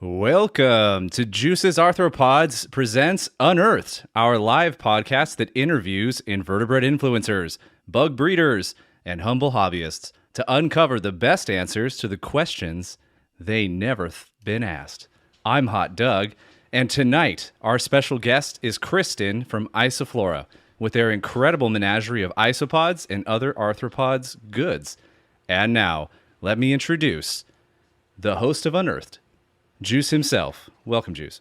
Welcome to Juice's Arthropods presents Unearthed, our live podcast that interviews invertebrate influencers, bug breeders, and humble hobbyists to uncover the best answers to the questions they never been asked. I'm Hot Doug, and tonight our special guest is Kristen from Isoflora with their incredible menagerie of isopods and other arthropods goods. And now, let me introduce the host of Unearthed, Juice himself. Welcome, Juice.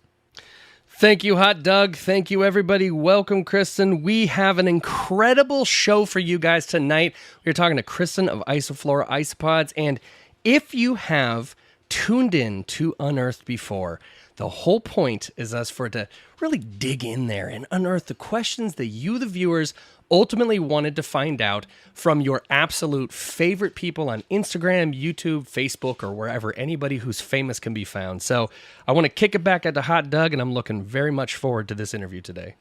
Thank you, Hot Doug. Thank you, everybody. Welcome, Kristen. We have an incredible show for you guys tonight. We're talking to Kristen of Isoflora Isopods, and if you have tuned in to Unearthed before, the whole point is for it to really dig in there and unearth the questions that you, the viewers, ultimately wanted to find out from your absolute favorite people on Instagram, YouTube, Facebook, or wherever anybody who's famous can be found. So I want to kick it back at the Hot Doug, and I'm looking very much forward to this interview today.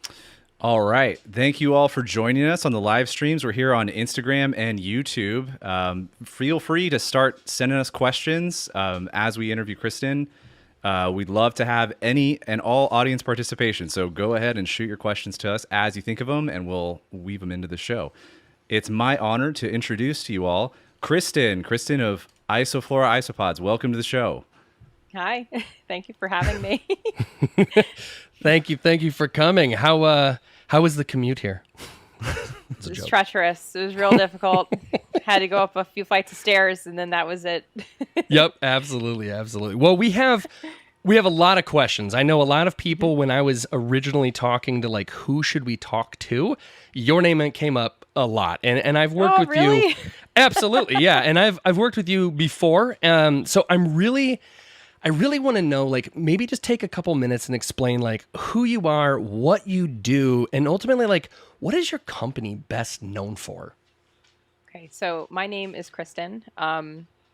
All right. Thank you all for joining us on the live streams. We're here on Instagram and YouTube. Feel free to start sending us questions as we interview Kristen. We'd love to have any and all audience participation. So go ahead and shoot your questions to us as you think of them, and we'll weave them into the show. It's my honor to introduce to you all Kristen of Isoflora Isopods. Welcome to the show. Hi. Thank you for having me. Thank you for coming. How was the commute here? It was treacherous. It was real difficult. Had to go up a few flights of stairs, and then that was it. Yep, absolutely. Well, we have a lot of questions. I know a lot of people, when I was originally talking to like who should we talk to, your name came up a lot, and I've worked with really? you. Absolutely, yeah. And I've worked with you before, so I really want to know, like, maybe just take a couple minutes and explain like who you are, what you do, and ultimately like what is your company best known for? Okay, so my name is Kristen.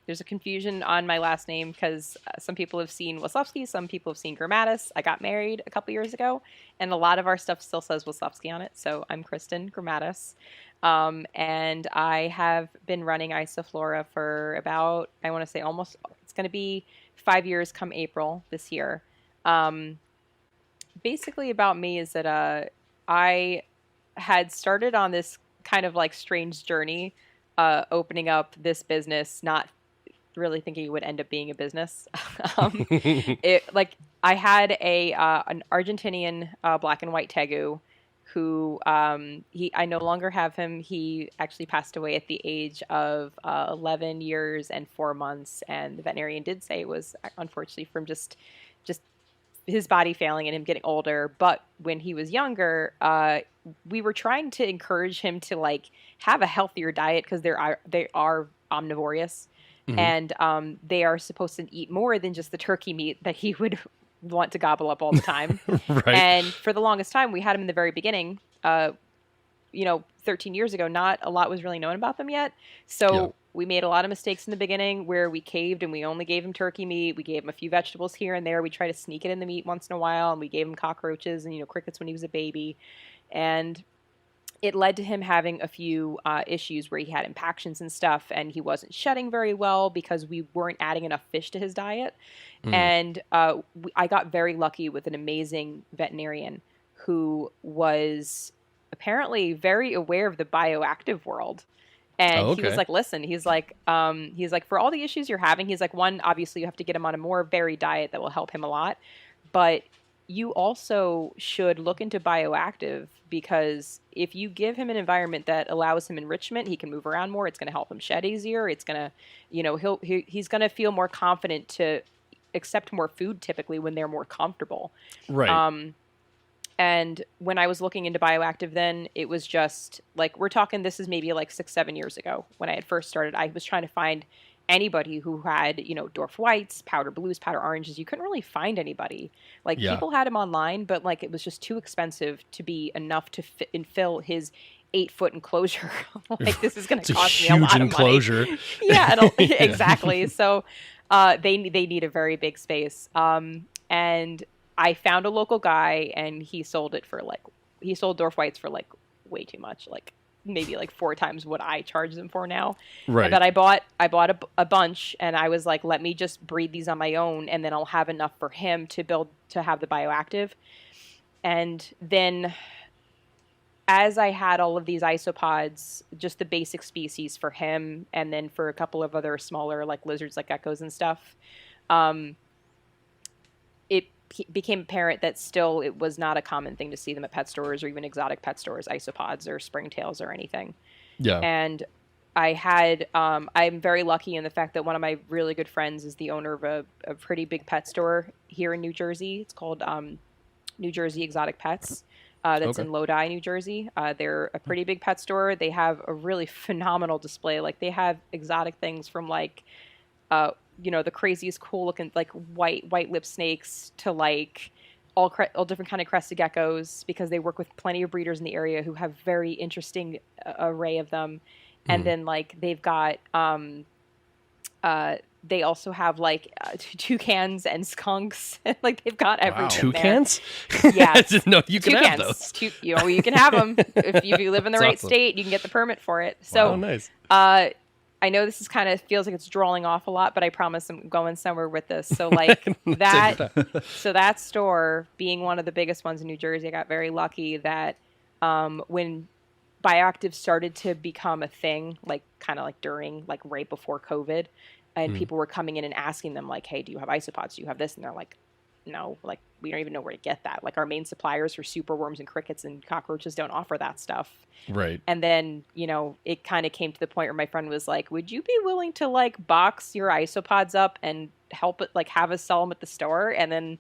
There's a confusion on my last name because some people have seen Waslowski, some people have seen Grammatis. I got married a couple years ago, and a lot of our stuff still says Waslowski on it. So I'm Kristen Grammatis. And I have been running Isoflora for about, I want to say almost, it's going to be 5 years come April this year. Basically about me is that I had started on this kind of like strange journey, opening up this business, not really thinking it would end up being a business. I had an Argentinian black and white tegu who I no longer have him. He actually passed away at the age of 11 years and 4 months, and the veterinarian did say it was unfortunately from just his body failing and him getting older. But when he was younger, we were trying to encourage him to like have a healthier diet because they are omnivorous, mm-hmm. and they are supposed to eat more than just the turkey meat that he would want to gobble up all the time. Right. And for the longest time, we had him in the very beginning. 13 years ago, not a lot was really known about them yet. So yeah. We made a lot of mistakes in the beginning where we caved and we only gave him turkey meat. We gave him a few vegetables here and there. We tried to sneak it in the meat once in a while, and we gave him cockroaches and, crickets when he was a baby. And it led to him having a few issues where he had impactions and stuff, and he wasn't shedding very well because we weren't adding enough fish to his diet. Mm. And I got very lucky with an amazing veterinarian who was apparently very aware of the bioactive world. And He was like, listen, he's like, for all the issues you're having, he's like, one, obviously you have to get him on a more varied diet that will help him a lot. But you also should look into bioactive, because if you give him an environment that allows him enrichment, he can move around more. It's going to help him shed easier. It's going to, he's going to feel more confident to accept more food typically when they're more comfortable. Right. And when I was looking into bioactive then, it was just like, we're talking, this is maybe like 6-7 years ago when I had first started. I was trying to find anybody who had, dwarf whites, powder blues, powder oranges. You couldn't really find anybody. Like, yeah. People had them online, but like it was just too expensive to be enough to fit and fill his 8-foot enclosure. Like, this is going to cost me a lot of enclosure. Money. Yeah, exactly. So they need a very big space. And I found a local guy, and he sold dwarf whites for like way too much, like maybe like 4 times what I charge them for now. Right. But I bought a bunch, and I was like, let me just breed these on my own, and then I'll have enough for him to have the bioactive. And then as I had all of these isopods, just the basic species for him, and then for a couple of other smaller like lizards, like geckos and stuff, it became apparent that still it was not a common thing to see them at pet stores or even exotic pet stores, isopods or springtails or anything. Yeah. And I'm very lucky in the fact that one of my really good friends is the owner of a pretty big pet store here in New Jersey. It's called New Jersey Exotic Pets. That's in Lodi, New Jersey. They're a pretty big pet store. They have a really phenomenal display. Like, they have exotic things from like, the craziest cool looking like white lip snakes to like all different kind of crested geckos, because they work with plenty of breeders in the area who have very interesting array of them. And then like they've got they also have like toucans and skunks. Like, they've got everything. Toucans? Yeah. I didn't know you can have Toucans. those. You can have them if you live in the That's right awesome. state. You can get the permit for it. So Oh, nice. I know this is kind of feels like it's drawing off a lot, but I promise I'm going somewhere with this. So like that store being one of the biggest ones in New Jersey, I got very lucky that when bioactives started to become a thing, like kind of like during, like right before COVID, and people were coming in and asking them like, hey, do you have isopods? Do you have this? And they're like, no, like we don't even know where to get that. Like, our main suppliers for superworms and crickets and cockroaches don't offer that stuff. Right. And then, it kind of came to the point where my friend was like, would you be willing to like box your isopods up and help it, like have us sell them at the store? And then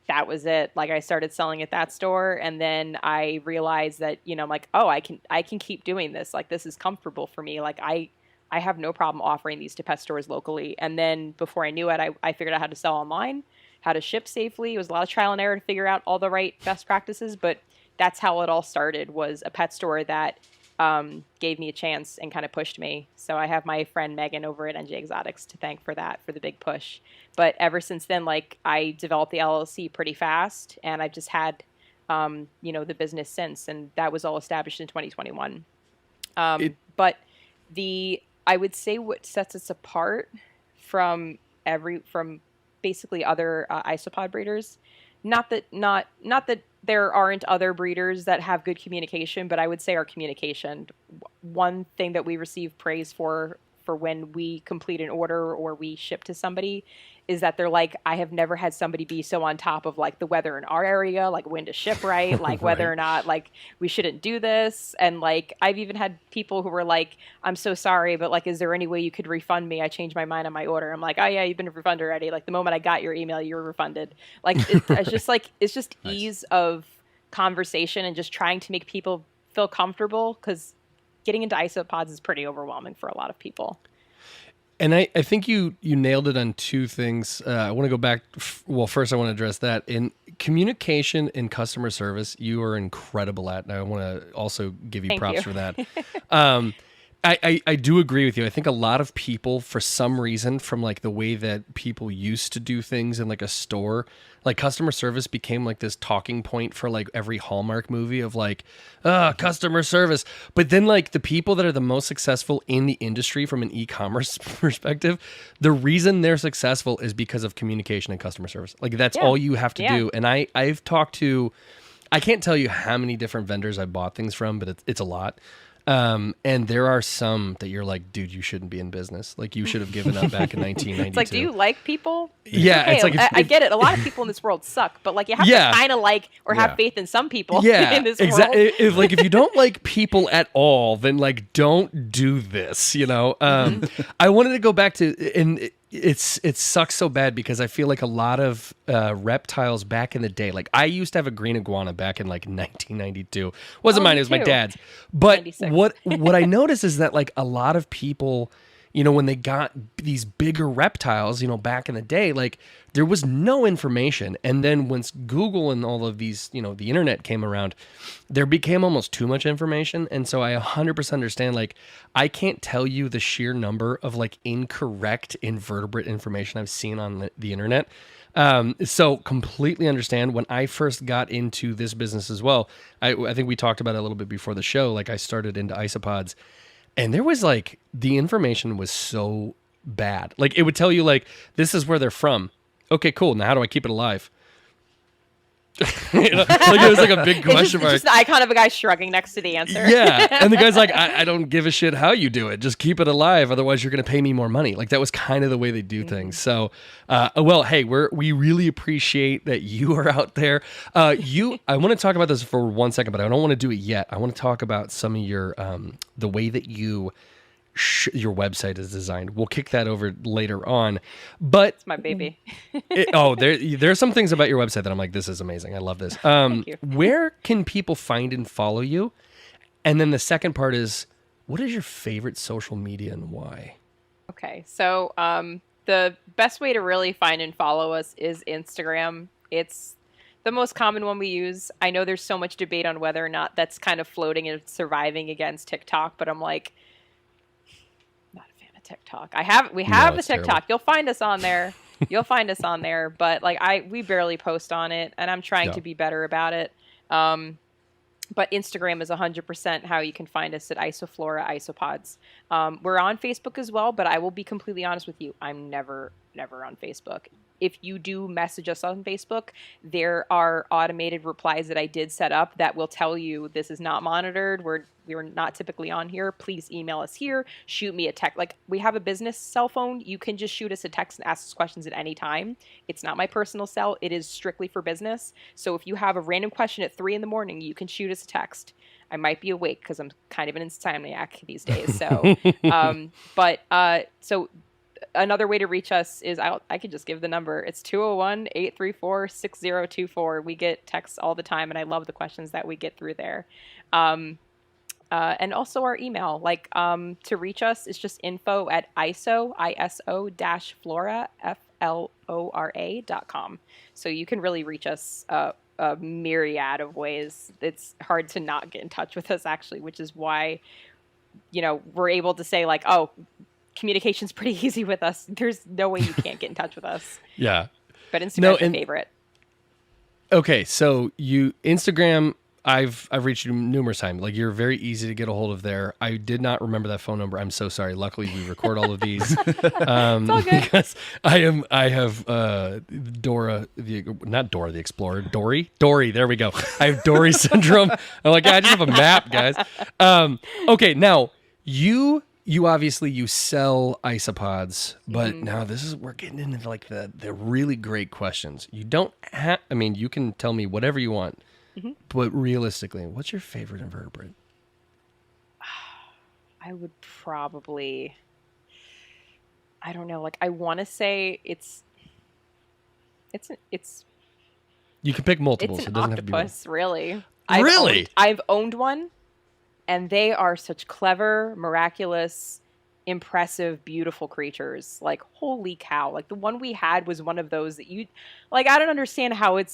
that was it. Like, I started selling at that store, and then I realized that, I'm like, oh, I can keep doing this. Like, this is comfortable for me. Like, I have no problem offering these to pet stores locally. And then before I knew it, I figured out how to sell online, how to ship safely. It was a lot of trial and error to figure out all the right best practices, but that's how it all started, was a pet store that gave me a chance and kind of pushed me. So I have my friend Megan over at NJ Exotics to thank for the big push. But ever since then, like, I developed the LLC pretty fast, and I've just had, the business since, and that was all established in 2021. But I would say what sets us apart from basically other isopod breeders, not that there aren't other breeders that have good communication, but I would say our communication. One thing that we receive praise for when we complete an order or we ship to somebody is that they're like, I have never had somebody be so on top of like the weather in our area, like when to ship right, like whether or not like we shouldn't do this. And like, I've even had people who were like, I'm so sorry, but like, is there any way you could refund me? I changed my mind on my order. I'm like, oh yeah, you've been refunded already. Like, the moment I got your email, you were refunded. Like, it's just like, it's just nice. Ease of conversation and just trying to make people feel comfortable, because getting into isopods is pretty overwhelming for a lot of people. And I think you nailed it on two things. I want to go back. Well, first I want to address that. In communication and customer service, you are incredible at. And I want to also give you props for that. I do agree with you. I think a lot of people, for some reason, from like the way that people used to do things in like a store, like customer service became like this talking point for like every Hallmark movie of like, customer service. But then like the people that are the most successful in the industry from an e-commerce perspective, the reason they're successful is because of communication and customer service. Like, that's all you have to do. And I've talked to, I can't tell you how many different vendors I bought things from, but it's a lot. And there are some that you're like, dude, you shouldn't be in business. Like, you should have given up back in 1992. It's like, do you like people? Yeah. Okay, it's like, I get it. A lot of people in this world suck, but like, you have to kind of like, or have faith in some people in this world. Like, if you don't like people at all, then like, don't do this, I wanted to go back to, and it sucks so bad because I feel like a lot of reptiles back in the day, like I used to have a green iguana back in like 1992. Wasn't mine, it was my dad's. But what I noticed is that like a lot of people when they got these bigger reptiles, back in the day, like there was no information. And then once Google and all of these, the internet came around, there became almost too much information. And so I 100% understand, like, I can't tell you the sheer number of like incorrect invertebrate information I've seen on the internet. So completely understand. When I first got into this business as well, I think we talked about it a little bit before the show. Like I started into Isopods, and there was like, the information was so bad. Like it would tell you like, this is where they're from. Okay, cool. Now how do I keep it alive? Like it was like a big question mark. It's just the icon of a guy shrugging next to the answer. Yeah. And the guy's like, I don't give a shit how you do it. Just keep it alive. Otherwise you're going to pay me more money. Like that was kind of the way they do things. So, well, hey, we really appreciate that you are out there. I want to talk about this for 1 second, but I don't want to do it yet. I want to talk about some of your, the way that your website is designed. We'll kick that over later on, but It's my baby. there's some things about your website that I'm like, this is amazing. I love this. Thank you. Where can people find and follow you? And then the second part is, what is your favorite social media and why? Okay, so the best way to really find and follow us is Instagram. It's the most common one we use. I know there's so much debate on whether or not that's kind of floating and surviving against TikTok, but I'm like, not a fan of TikTok. We have the TikTok. Terrible. You'll find us on there. But like we barely post on it, and I'm trying to be better about it. But Instagram is 100% how you can find us at Isoflora Isopods. We're on Facebook as well, but I will be completely honest with you. I'm never on Facebook. If you do message us on Facebook, there are automated replies that I did set up that will tell you this is not monitored. We're not typically on here. Please email us here. Shoot me a text. Like we have a business cell phone. You can just shoot us a text and ask us questions at any time. It's not my personal cell. It is strictly for business. So if you have a random question at 3 a.m, you can shoot us a text. I might be awake because I'm kind of an insomniac these days. So, so another way to reach us is I could just give the number. It's 201-834-6024. We get texts all the time, and I love the questions that we get through there. And also our email, to reach us is just info@iso-flora, FLORA.com. So you can really reach us a myriad of ways. It's hard to not get in touch with us, actually, which is why, we're able to say like, oh, communication's pretty easy with us. There's no way you can't get in touch with us. Yeah. But Instagram's my favorite. Okay, so Instagram, I've reached you numerous times. Like you're very easy to get a hold of there. I did not remember that phone number. I'm so sorry. Luckily, we record all of these. It's all good. Because I have not Dora the Explorer, Dory. There we go. I have Dory Syndrome. I'm like, I just have a map, guys. Okay, now you obviously you sell isopods, but now we're getting into like the really great questions. You don't have, you can tell me whatever you want, but realistically, what's your favorite invertebrate? I would probably, I don't know, like I want to say it's You can pick multiples. It's an it doesn't have to be one. octopus, really. I've owned one. And they are such clever, miraculous, impressive, beautiful creatures. Like, holy cow. Like, the one we had was one of those that I don't understand how I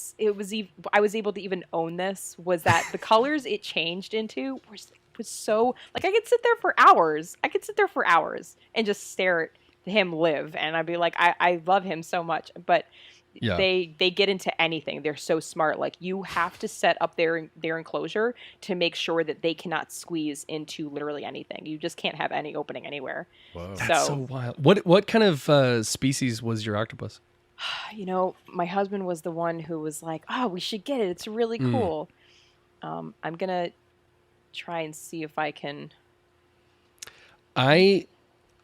was able to even own this, was that the colors it changed into was so, like, I could sit there for hours. And just stare at him live. And I'd be like, I love him so much. But yeah. They get into anything. They're so smart. Like you have to set up their enclosure to make sure that they cannot squeeze into literally anything. You just can't have any opening anywhere. Whoa. That's so wild. What kind of species was your octopus? My husband was the one who was like, "Oh, we should get it. It's really cool." I'm gonna try and see if I can. I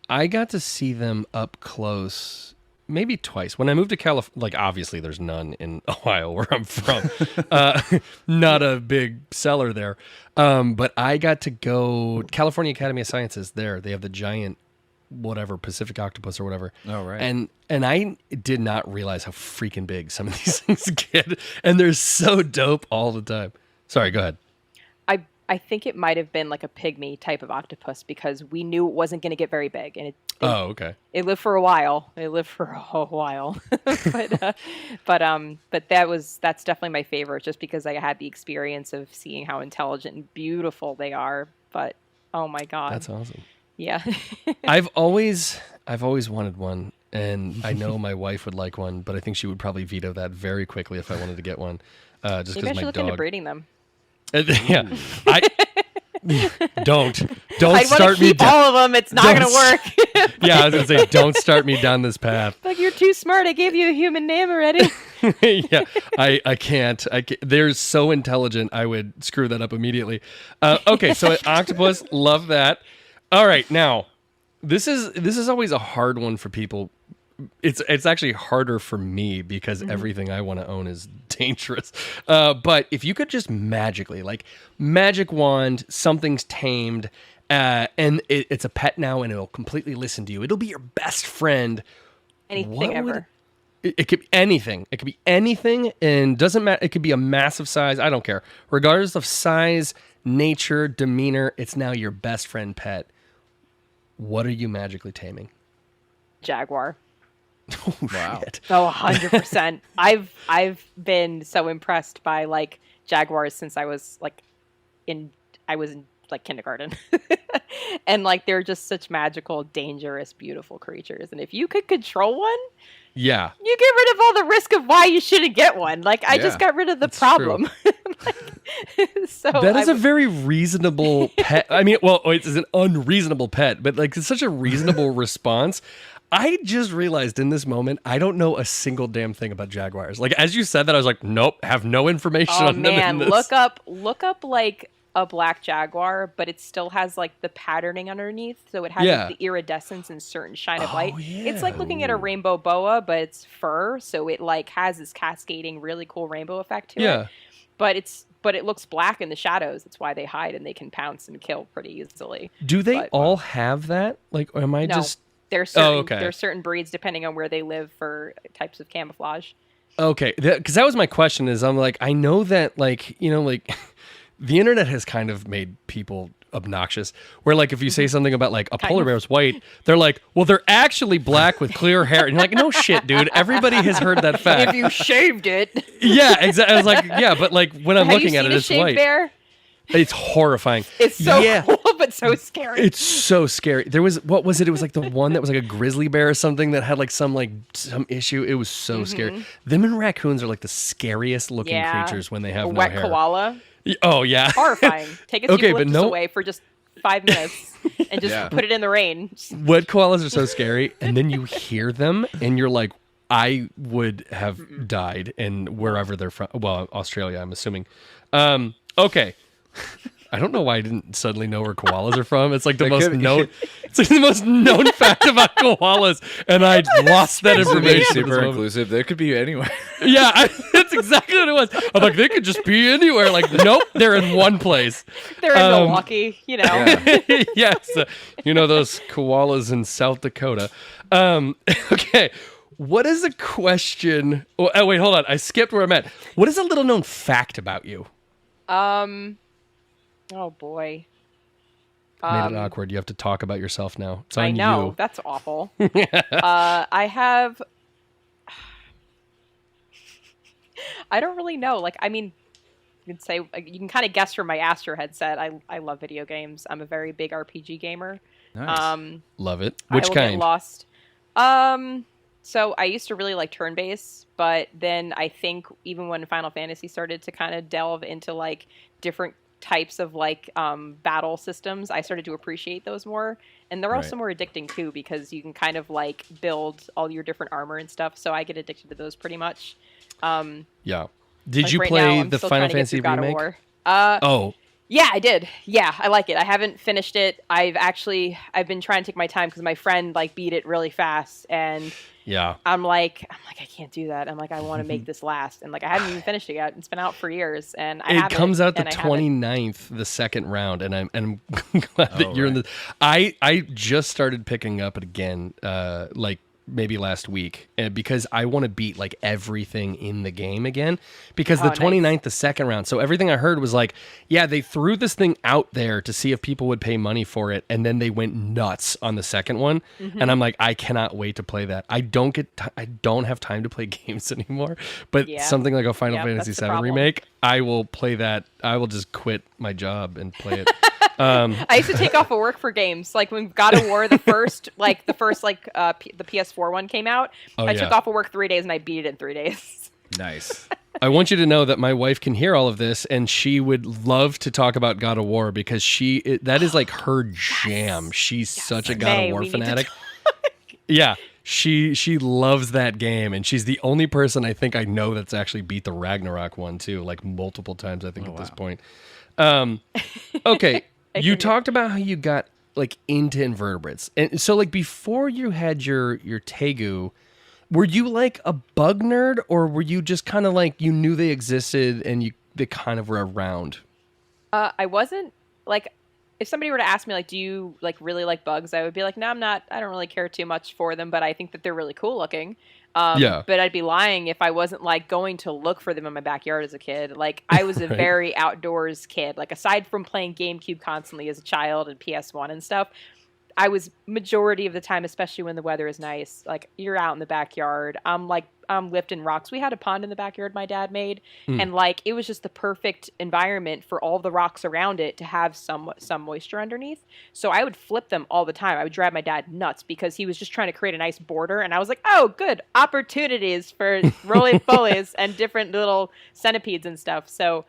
got to see them up close. Maybe twice. When I moved to California, like obviously there's none in Ohio where I'm from. Not a big seller there. But I got to go California Academy of Sciences there. They have the giant whatever Pacific octopus or whatever. Oh, right. And I did not realize how freaking big some of these things get. And they're so dope all the time. Sorry, go ahead. I think it might have been like a pygmy type of octopus because we knew it wasn't going to get very big, and okay. It lived for a while. It lived for a while, but that's definitely my favorite, just because I had the experience of seeing how intelligent and beautiful they are. But oh my god, that's awesome. Yeah, I've always wanted one, and I know my wife would like one, but I think she would probably veto that very quickly if I wanted to get one. Just because my look into breeding them. Yeah, don't I'd start me me down. all of them. It's not going to work. Yeah, I was gonna say, don't start me down this path. Like, you're too smart. I gave you a human name already. Yeah, I can't. They're so intelligent. I would screw that up immediately. Okay, so an octopus, love that. All right, now this is always a hard one for people. It's actually harder for me because everything I want to own is dangerous. But if you could just magically, like magic wand, something's tamed, and it's a pet now, and it'll completely listen to you. It'll be your best friend. Anything ever. It could be anything. It could be anything, and doesn't matter. It could be a massive size. I don't care. Regardless of size, nature, demeanor, it's now your best friend pet. What are you magically taming? Jaguar. Oh, wow. Shit. Oh, 100%. I've been so impressed by like jaguars since I was in kindergarten. And like they're just such magical, dangerous, beautiful creatures. And if you could control one, yeah, you get rid of all the risk of why you shouldn't get one. Like I just got rid of the problem. So that is a very reasonable pet. I mean, well, it's an unreasonable pet, but like it's such a reasonable response. I just realized in this moment, I don't know a single damn thing about jaguars. Like, as you said that, I was like, nope, have no information on them in this. look up like a black jaguar, but it still has like the patterning underneath. So it has like, the iridescence and certain shine of light. Yeah. It's like looking at a rainbow boa, but it's fur. So it like has this cascading, really cool rainbow effect to it. But it looks black in the shadows. That's why they hide and they can pounce and kill pretty easily. Do they all have that? Like, or am I just... There's certain breeds depending on where they live for types of camouflage. Okay, because that was my question. Is I'm like, I know that like like the internet has kind of made people obnoxious. Where like if you say something about like a polar bear's white, they're like, well, they're actually black with clear hair, and you're like, no shit, dude. Everybody has heard that fact. If you shaved it. Yeah, exactly. I was like, yeah, but like when I'm looking at it, it's white. Bear? It's horrifying. It's so cool, but so scary. It's so scary. There was, what was it? It was like the one that was like a grizzly bear or something that had like some issue. It was so scary. Them and raccoons are like the scariest looking creatures when they have no hair. Wet koala. Oh, yeah. Horrifying. Take a few eucalyptus away for just 5 minutes and just put it in the rain. Wet koalas are so scary. And then you hear them and you're like, I would have died in wherever they're from. Well, Australia, I'm assuming. Okay. I don't know why I didn't suddenly know where koalas are from. It's like the most known. It's like the most known fact about koalas, and I lost that information. Super inclusive. They could be anywhere. Yeah, that's exactly what it was. I'm like, they could just be anywhere. Like, nope, they're in one place. They're in Milwaukee, Yes, those koalas in South Dakota. Okay. What is a question? Oh, wait, hold on. I skipped where I'm at. What is a little known fact about you? Oh boy. Made it awkward. You have to talk about yourself now. It's on I know. you. That's awful. I have... I don't really know. Like, I mean, you can kind of guess from my Astro headset. I love video games. I'm a very big RPG gamer. Nice. Love it. Which kind? Get lost. So I used to really like turn-based, but then I think even when Final Fantasy started to kind of delve into like different types of like battle systems, I started to appreciate those more. And they're also more addicting too, because you can kind of like build all your different armor and stuff. So I get addicted to those pretty much. Yeah. Did you play the Final Fantasy remake? Yeah, I did. Yeah, I like it. I haven't finished it. I've been trying to take my time because my friend like beat it really fast, and I'm like, I can't do that. I'm like, I want to make this last, and like I haven't even finished it yet. It's been out for years, and it comes out the 29th, the second round, and I'm glad that you're in the. I just started picking up it again, like maybe last week, because I want to beat like everything in the game again, because the 29th, the second round. So everything I heard was like, yeah, they threw this thing out there to see if people would pay money for it. And then they went nuts on the second one. And I'm like, I cannot wait to play that. I don't have time to play games anymore, but something like a Final Fantasy VII remake, I will play that. I will just quit my job and play it. I used to take off of work for games. Like when God of War, the first the PS4 one came out, I took off of work 3 days and I beat it in 3 days. Nice. I want you to know that my wife can hear all of this and she would love to talk about God of War, because that is like her jam. She's such a God of War fanatic. Yeah. She loves that game, and she's the only person I think I know that's actually beat the Ragnarok one too, like multiple times I think this point. Okay. You talked about how you got like into invertebrates. And so like before you had your Tegu, were you like a bug nerd, or were you just kind of like you knew they existed and they kind of were around? I wasn't like, if somebody were to ask me like, do you like really like bugs? I would be like, no, I'm not. I don't really care too much for them, but I think that they're really cool looking. But I'd be lying if I wasn't like going to look for them in my backyard as a kid. Like I was a very outdoors kid. Like aside from playing GameCube constantly as a child and PS1 and stuff, I was majority of the time, especially when the weather is nice, like you're out in the backyard. I'm lifting rocks. We had a pond in the backyard my dad made, and like it was just the perfect environment for all the rocks around it to have some moisture underneath. So I would flip them all the time. I would drive my dad nuts because he was just trying to create a nice border, and I was like, oh, good opportunities for roly polies and different little centipedes and stuff. So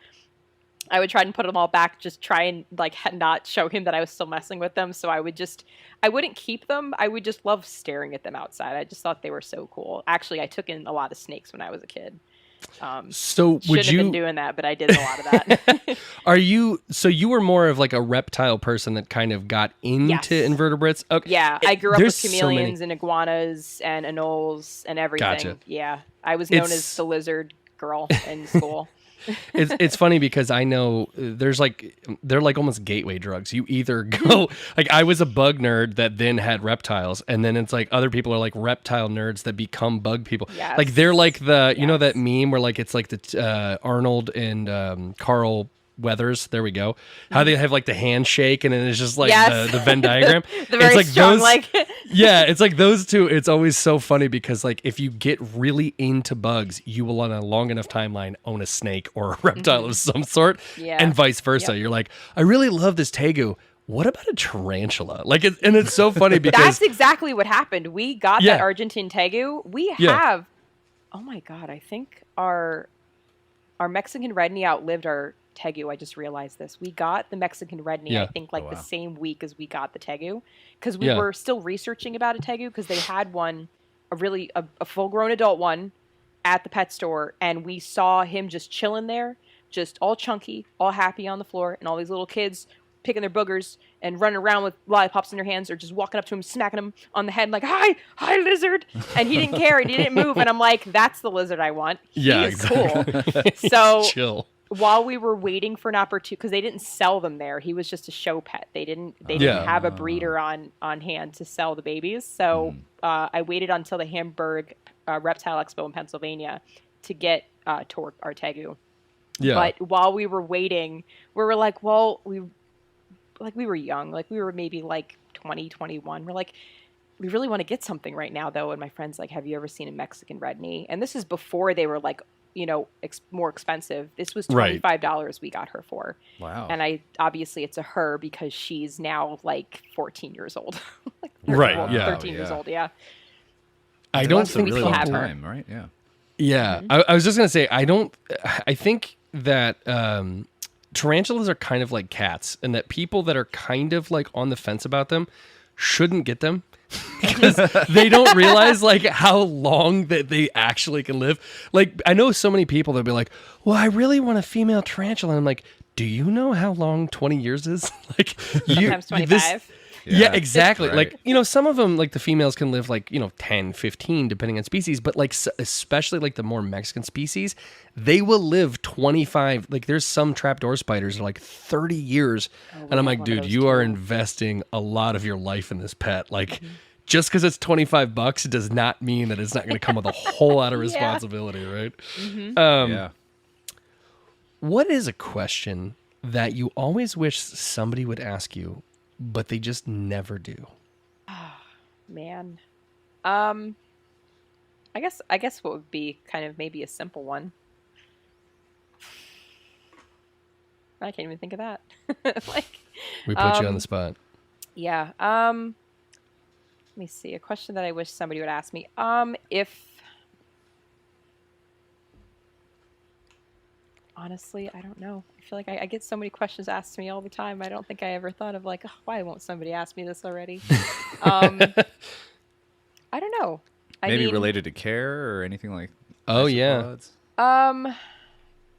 I would try and put them all back, just try and like not show him that I was still messing with them. So I wouldn't keep them. I would just love staring at them outside. I just thought they were so cool. Actually, I took in a lot of snakes when I was a kid. So shouldn't have been doing that, but I did a lot of that. So you were more of like a reptile person that kind of got into invertebrates? Okay. Yeah, I grew up with chameleons and iguanas and anoles and everything. Gotcha. Yeah, I was known as the lizard girl in school. It's funny because I know they're like almost gateway drugs. You either go like I was a bug nerd that then had reptiles, and then it's like other people are like reptile nerds that become bug people. Yes. Like they're like you know that meme where like it's like the Arnold and Carl Weathers, there we go. How they have like the handshake and then it's just like the Venn diagram. The very it's like strong, those, yeah, it's like those two. It's always so funny because like if you get really into bugs, you will on a long enough timeline own a snake or a reptile of some sort, and vice versa. You're like, I really love this Tegu. What about a tarantula? Like, and it's so funny because that's exactly what happened. We got that Argentine Tegu. We have, oh my god, I think our Mexican red knee outlived our Tegu. I just realized this. We got the Mexican red knee, I think, like the same week as we got the Tegu, because we were still researching about a Tegu because they had one, a full-grown adult one, at the pet store, and we saw him just chilling there, just all chunky, all happy on the floor, and all these little kids picking their boogers and running around with lollipops in their hands, or just walking up to him, smacking him on the head, like, hi lizard, and he didn't care, and he didn't move, and I'm like, that's the lizard I want. He is cool. So chill. While we were waiting for an opportunity, because they didn't sell them there, he was just a show pet. They didn't have a breeder on hand to sell the babies. So I waited until the Hamburg Reptile Expo in Pennsylvania to get to our Tegu. Yeah. But while we were waiting, we were like, well, we were young, like we were maybe like 20, 21. We're like, we really want to get something right now, though. And my friend's like, have you ever seen a Mexican red knee? And this is before they were like, more expensive. This was $25 we got her for. Wow. And obviously it's a her because she's now like 14 years old. Like 13 years old. Yeah. I don't think really long time, right? Yeah. Yeah. Mm-hmm. I was just going to say, I think that tarantulas are kind of like cats, and that people that are kind of like on the fence about them shouldn't get them. Because they don't realize like how long that they actually can live. Like I know so many people that'll be like, well, I really want a female tarantula. And I'm like, do you know how long 20 years is? Like sometimes 25. Yeah, exactly. Right. Like, some of them, like the females can live like, 10, 15, depending on species. But like, especially like the more Mexican species, they will live 25. Like there's some trapdoor spiders that are like 30 years. And I'm like, dude, you are investing a lot of your life in this pet. Like just because it's $25 does not mean that it's not going to come with a whole lot of responsibility, right? Yeah. What is a question that you always wish somebody would ask you, but they just never do? Man. I guess what would be kind of maybe a simple one. I can't even think of that. We put you on the spot. Yeah. Let me see. A question that I wish somebody would ask me. Honestly, I don't know. I feel like I get so many questions asked to me all the time. I don't think I ever thought of like, oh, why won't somebody ask me this already? I don't know. Maybe related to care or anything like. Oh yeah.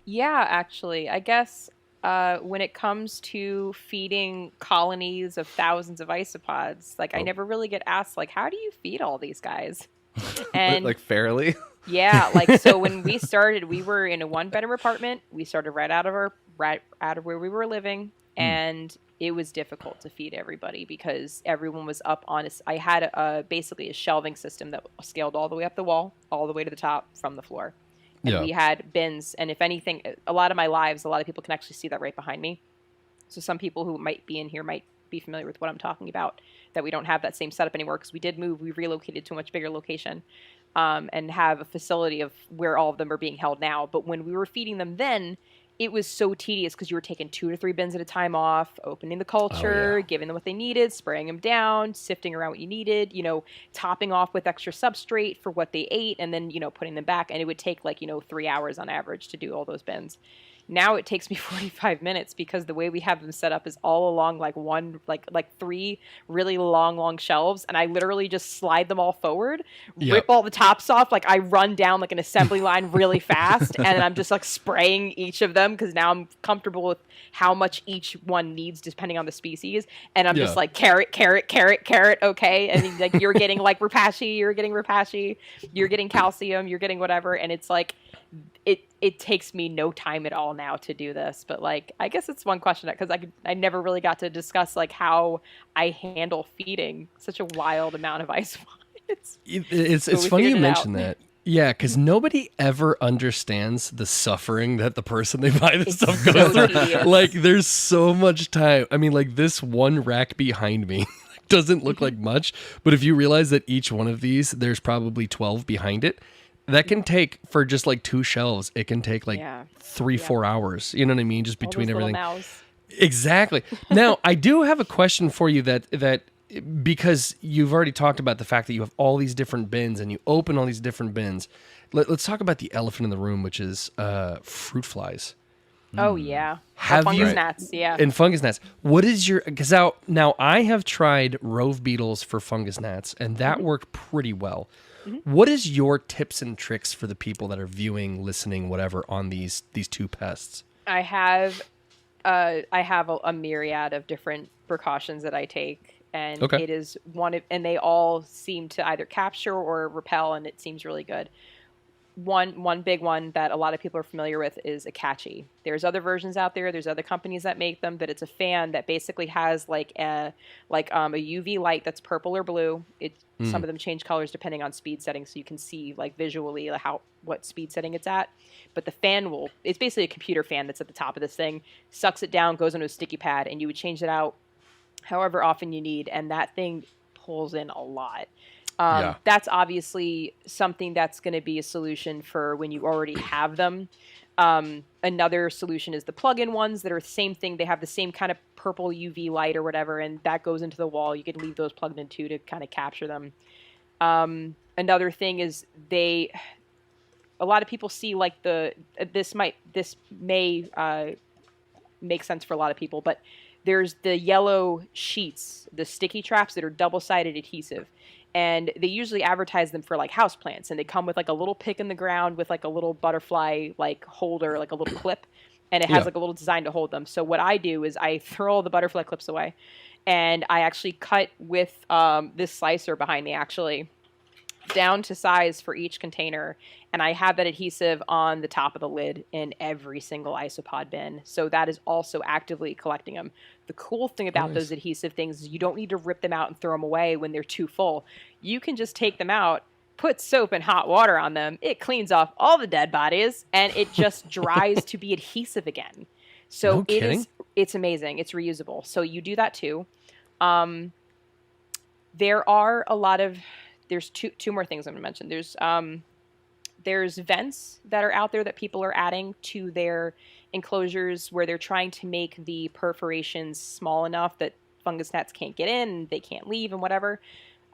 Yeah, actually, I guess when it comes to feeding colonies of thousands of isopods, like I never really get asked like, how do you feed all these guys? And like fairly. Yeah, like so when we started, we were in a 1-bedroom apartment. We started right out of where we were living, and it was difficult to feed everybody because everyone was up on us. I had basically a shelving system that scaled all the way up the wall, all the way to the top from the floor. And we had bins, and if anything, a lot of my lives, a lot of people can actually see that right behind me. So some people who might be in here might be familiar with what I'm talking about, that we don't have that same setup anymore because we did move. We relocated to a much bigger location and have a facility of where all of them are being held now. But when we were feeding them then, it was so tedious because you were taking 2 to 3 bins at a time off, opening the culture, giving them what they needed, spraying them down, sifting around what you needed, topping off with extra substrate for what they ate, and then, putting them back. And it would take 3 hours on average to do all those bins. Now it takes me 45 minutes because the way we have them set up is all along like 3 really long shelves, and I literally just slide them all forward, rip all the tops off. Like I run down like an assembly line really fast, and I'm just like spraying each of them because now I'm comfortable with how much each one needs depending on the species, and I'm just like carrot, okay, and like you're getting like Repashy, you're getting calcium, you're getting whatever, and it's like it takes me no time at all now to do this. But like I guess it's one question because I never really got to discuss like how I handle feeding such a wild amount of ice. It's funny you mention that. Yeah, because nobody ever understands the suffering that the person they buy this stuff goes through. Tedious. Like, there's so much time. I mean, like, this one rack behind me doesn't look like much, but if you realize that each one of these, there's probably 12 behind it, that can take, for just like 2 shelves, it can take like 3-4 hours. You know what I mean? Just between everything. Exactly. Now, I do have a question for you that because you've already talked about the fact that you have all these different bins and you open all these different bins. Let's talk about the elephant in the room, which is fruit flies. Oh, yeah. Fungus gnats, yeah. And fungus gnats. What is your... Because now I have tried rove beetles for fungus gnats, and that worked pretty well. What is your tips and tricks for the people that are viewing, listening, whatever, on these 2 pests? I have a myriad of different precautions that I take. And it is and they all seem to either capture or repel, and it seems really good. One big one that a lot of people are familiar with is Akachi. There's other versions out there. There's other companies that make them, but it's a fan that basically has like a UV light that's purple or blue. Some of them change colors depending on speed setting, so you can see like visually what speed setting it's at. But the fan it's basically a computer fan that's at the top of this thing, sucks it down, goes into a sticky pad, and you would change it out however often you need, and that thing pulls in a lot. That's obviously something that's going to be a solution for when you already have them. Another solution is the plug-in ones that are the same thing. They have the same kind of purple UV light or whatever, and that goes into the wall. You could leave those plugged in too to kind of capture them. Another thing is a lot of people see like this may make sense for a lot of people, but there's the yellow sheets, the sticky traps that are double-sided adhesive. And they usually advertise them for like houseplants, and they come with like a little pick in the ground with like a little butterfly like holder, like a little clip, and it has like a little design to hold them. So what I do is I throw all the butterfly clips away, and I actually cut with this slicer behind me actually. down to size for each container, and I have that adhesive on the top of the lid in every single isopod bin. So that is also actively collecting them. The cool thing about those adhesive things is you don't need to rip them out and throw them away when they're too full. You can just take them out, put soap and hot water on them. It cleans off all the dead bodies, and it just dries to be adhesive again. So it's amazing. It's reusable. So you do that too. There are a lot of, there's two more things I'm going to mention. There's vents that are out there that people are adding to their enclosures where they're trying to make the perforations small enough that fungus gnats can't get in, they can't leave and whatever.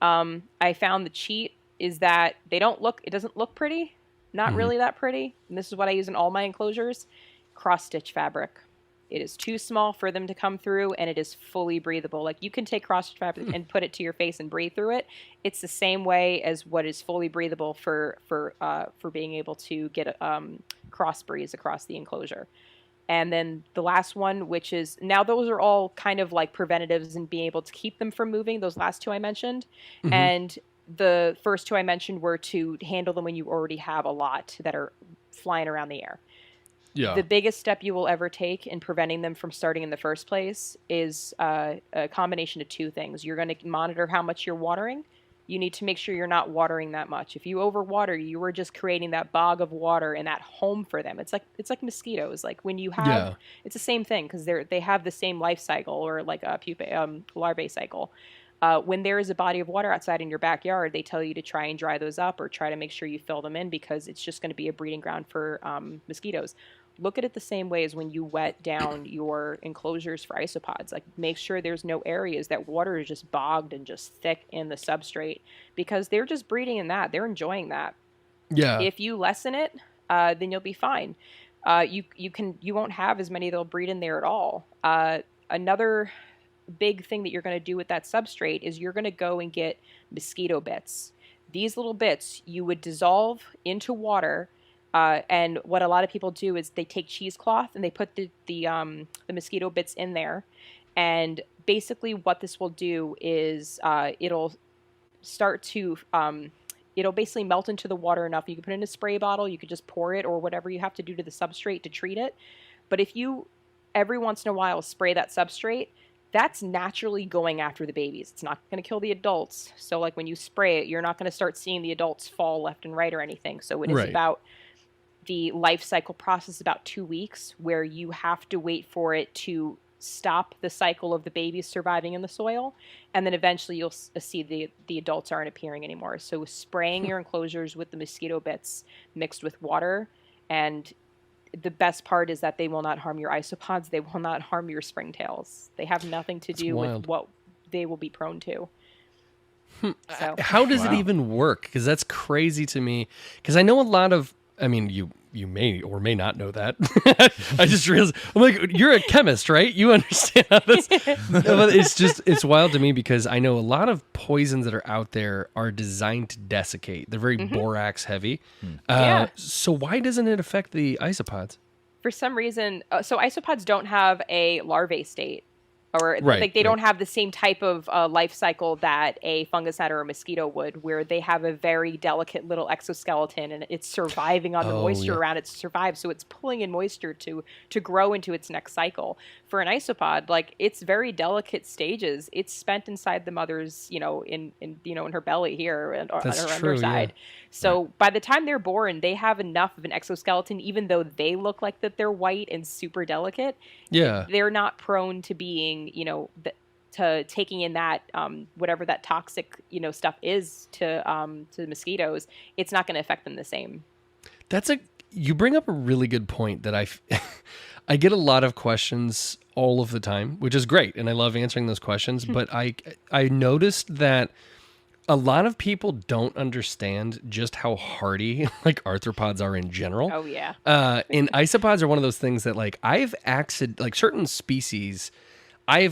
I found the cheat is that it doesn't look pretty, not really that pretty. And this is what I use in all my enclosures, cross stitch fabric. It is too small for them to come through, and it is fully breathable. Like, you can take cross-stitch fabric and put it to your face and breathe through it. It's the same way as what is fully breathable for being able to get cross breeze across the enclosure. And then the last one, which is, now those are all kind of like preventatives and being able to keep them from moving, those last two I mentioned. And the first two I mentioned were to handle them when you already have a lot that are flying around the air. Yeah. The biggest step you will ever take in preventing them from starting in the first place is a combination of two things. You're going to monitor how much you're watering. You need to make sure you're not watering that much. If you overwater, you are just creating that bog of water and that home for them. It's like mosquitoes. Like when you have, it's the same thing because they have the same life cycle, or like a larvae cycle. When there is a body of water outside in your backyard, they tell you to try and dry those up or try to make sure you fill them in, because it's just going to be a breeding ground for mosquitoes. Look at it the same way as when you wet down your enclosures for isopods. Like, make sure there's no areas that water is just bogged and just thick in the substrate, because they're just breeding in that. They're enjoying that. Yeah. If you lessen it, then you'll be fine. You won't have as many that'll breed in there at all. Another big thing that you're going to do with that substrate is you're going to go and get mosquito bits. These little bits you would dissolve into water. And what a lot of people do is they take cheesecloth and they put the mosquito bits in there. And basically what this will do is it'll start to, it'll basically melt into the water enough. You can put it in a spray bottle, you could just pour it, or whatever you have to do to the substrate to treat it. But if you every once in a while spray that substrate, that's naturally going after the babies. It's not going to kill the adults. So like when you spray it, you're not going to start seeing the adults fall left and right or anything. So it is about the life cycle process, about 2 weeks, where you have to wait for it to stop the cycle of the babies surviving in the soil, and then eventually you'll see the adults aren't appearing anymore. So spraying your enclosures with the mosquito bits mixed with water, and the best part is that they will not harm your isopods. They will not harm your springtails. They have nothing to do with what they will be prone to. So, how does it even work? Because that's crazy to me. Because I know a lot of, I mean, you may or may not know that. I just realized, I'm like, you're a chemist, right? You understand how this. But it's wild to me because I know a lot of poisons that are out there are designed to desiccate. They're very borax heavy. So why doesn't it affect the isopods? For some reason, so isopods don't have a larvae state. Or like they don't have the same type of life cycle that a fungus gnat or a mosquito would, where they have a very delicate little exoskeleton and it's surviving on the moisture around it to survive. So it's pulling in moisture to grow into its next cycle. For an isopod, like, it's very delicate stages. It's spent inside the mother's, in her belly here and on her underside. So by the time they're born, they have enough of an exoskeleton, even though they look like that they're white and super delicate. They're not prone to being, to taking in that whatever that toxic, stuff is to mosquitoes. It's not going to affect them the same. You bring up a really good point that I get a lot of questions all of the time, which is great, and I love answering those questions. But I noticed that a lot of people don't understand just how hardy like arthropods are in general. Oh yeah. And isopods are one of those things that like certain species, when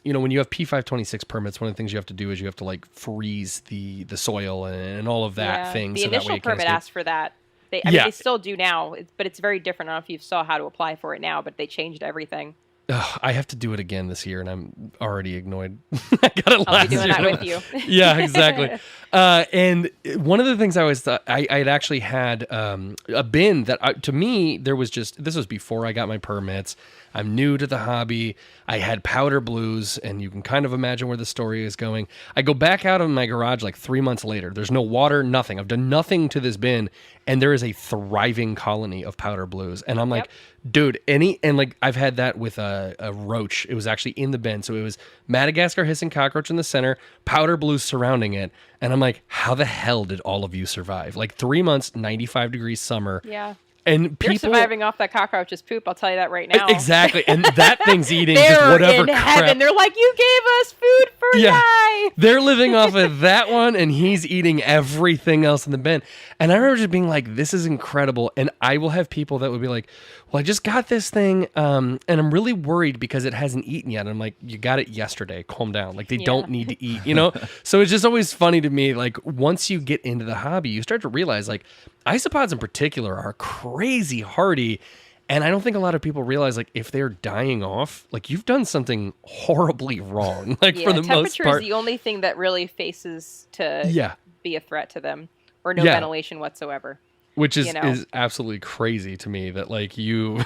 you have P526 permits, one of the things you have to do is you have to like freeze the soil and all of that thing. The initial permit asks for that. They still do now, but it's very different. I don't know if you saw how to apply for it now, but they changed everything. I have to do it again this year, and I'm already annoyed. I got it I'll last be doing year. that with you. Yeah, exactly. And one of the things I always thought, I had actually had a bin that, to me, this was before I got my permits. I'm new to the hobby. I had powder blues, and you can kind of imagine where the story is going. I go back out of my garage like 3 months later. There's no water, nothing. I've done nothing to this bin, and there is a thriving colony of powder blues. And I'm like, dude, and like I've had that with a roach. It was actually in the bin. So it was Madagascar hissing cockroach in the center, powder blues surrounding it. And I'm like, how the hell did all of you survive? Like 3 months, 95 degrees summer. Yeah. And people You're surviving off that cockroach's poop, I'll tell you that right now. Exactly. And that thing's eating They're just whatever in crap. heaven. They're like, you gave us food for life. They're living off of that one, and he's eating everything else in the bin. And I remember just being like, this is incredible. And I will have people that would be like, well, I just got this thing, and I'm really worried because it hasn't eaten yet. And I'm like, you got it yesterday. Calm down. Like, they don't need to eat, you know? So it's just always funny to me, like, once you get into the hobby, you start to realize, like, isopods in particular are crazy hardy. And I don't think a lot of people realize, like, if they're dying off, like, you've done something horribly wrong. Like, for the most temperature part. is the only thing that really faces to be a threat to them, or no ventilation whatsoever. Which is absolutely crazy to me that, like, you,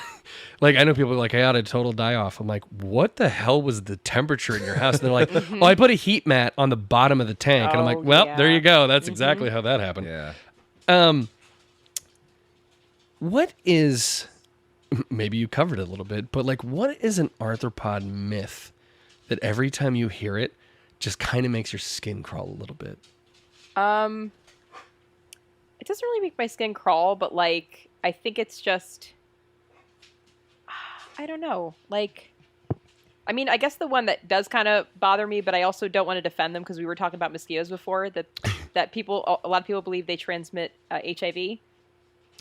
like, I know people are like, I had a total die off. I'm like, what the hell was the temperature in your house? And they're like, oh, I put a heat mat on the bottom of the tank. And I'm like, well, there you go. That's exactly how that happened. Yeah. What is, maybe you covered it a little bit, but like, what is an arthropod myth that every time you hear it just kind of makes your skin crawl a little bit? It doesn't really make my skin crawl, but like, I think it's just, I don't know. Like, I mean, I guess the one that does kind of bother me, but I also don't want to defend them because we were talking about mosquitoes before, that a lot of people believe they transmit HIV.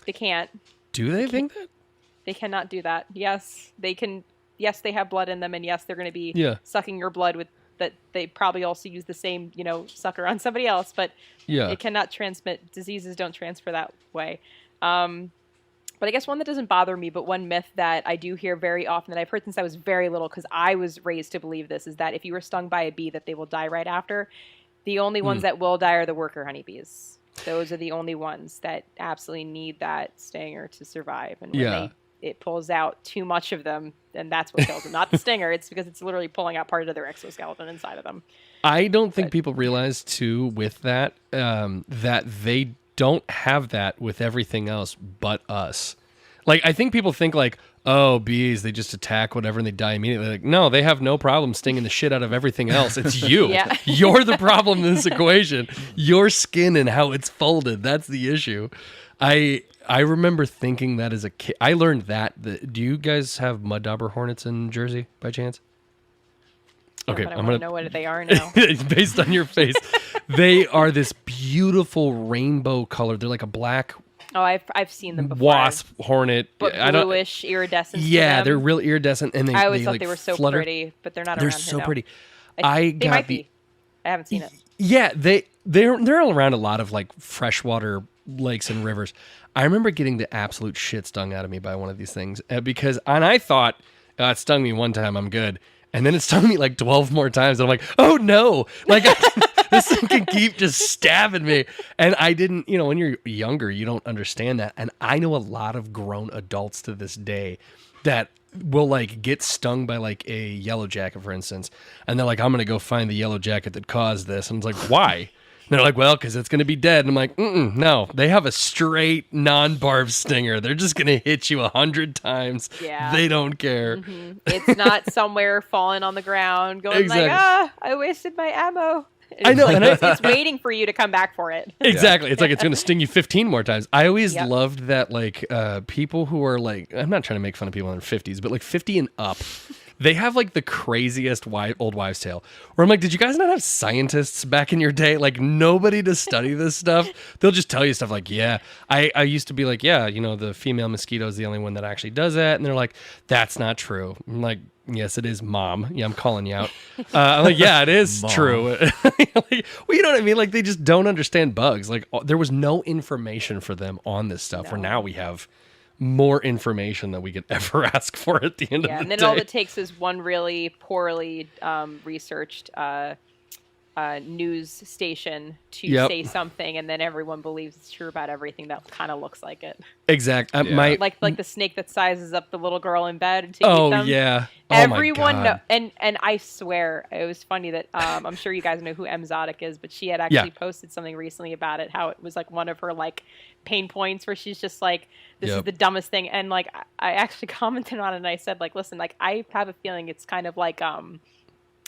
They can't. Do they think that? They cannot do that. Yes, they can. Yes, they have blood in them, and yes, they're going to be sucking your blood with that. They probably also use the same, sucker on somebody else, but it cannot transmit. Diseases don't transfer that way. But I guess one that doesn't bother me, but one myth that I do hear very often that I've heard since I was very little, because I was raised to believe this, is that if you were stung by a bee, that they will die right after. The only ones that will die are the worker honeybees. Those are the only ones that absolutely need that stinger to survive. And when it pulls out too much of them, and that's what kills them. Not the stinger. It's because it's literally pulling out part of their exoskeleton inside of them. I don't think people realize, too, with that, that they don't have that with everything else but us. Like, I think people think, like, oh, bees, they just attack whatever and they die immediately. Like, no, they have no problem stinging the shit out of everything else. It's you. You're the problem in this equation. Your skin and how it's folded. That's the issue. I remember thinking that as a kid. I learned that. Do you guys have mud dauber hornets in Jersey by chance? Okay, I'm going to know what they are now. Based on your face. They are this beautiful rainbow color. They're like a black Oh, I've seen them before. Wasp, hornet. But bluish iridescent. Yeah, they're real iridescent. And I always thought like they were so flutter. pretty, but they're not they're around here so now. pretty. They might be. I haven't seen it. Yeah, they're all around a lot of like freshwater lakes and rivers. I remember getting the absolute shit stung out of me by one of these things because I thought it stung me one time, I'm good. And then it stung me like 12 more times. And I'm like, oh no, like this thing can keep just stabbing me. And I didn't, when you're younger, you don't understand that. And I know a lot of grown adults to this day that will like get stung by like a yellow jacket, for instance. And they're like, I'm going to go find the yellow jacket that caused this. And it's like, why? And they're like, well, because it's going to be dead. And I'm like, no, they have a straight non-barbed stinger. They're just going to hit you 100 times. Yeah. They don't care. Mm-hmm. It's not somewhere falling on the ground going like, I wasted my ammo. I know. And it's waiting for you to come back for it. Exactly. It's like it's going to sting you 15 more times. I always loved that, like, people who are like, I'm not trying to make fun of people in their 50s, but like 50 and up, they have like the craziest old wives' tale. Where I'm like, did you guys not have scientists back in your day? Like nobody to study this stuff. They'll just tell you stuff like, yeah. I used to be like, yeah, the female mosquito is the only one that actually does that. And they're like, that's not true. I'm like, yes, it is, Mom. Yeah, I'm calling you out. I'm like, yeah, it is true. Like, well, you know what I mean? Like they just don't understand bugs. Like there was no information for them on this stuff. Where now we have more information than we could ever ask for at the end of the day. And then all it takes is one really poorly researched news station to say something, and then everyone believes it's true about everything that kind of looks like it. Exactly. Like the snake that sizes up the little girl in bed to eat them. Yeah. Everyone know, and I swear it was funny that I'm sure you guys know who M. Zodic is, but she had actually posted something recently about it, how it was like one of her like pain points where she's just like, this is the dumbest thing. And like I actually commented on it and I said, like, listen, like I have a feeling it's kind of like a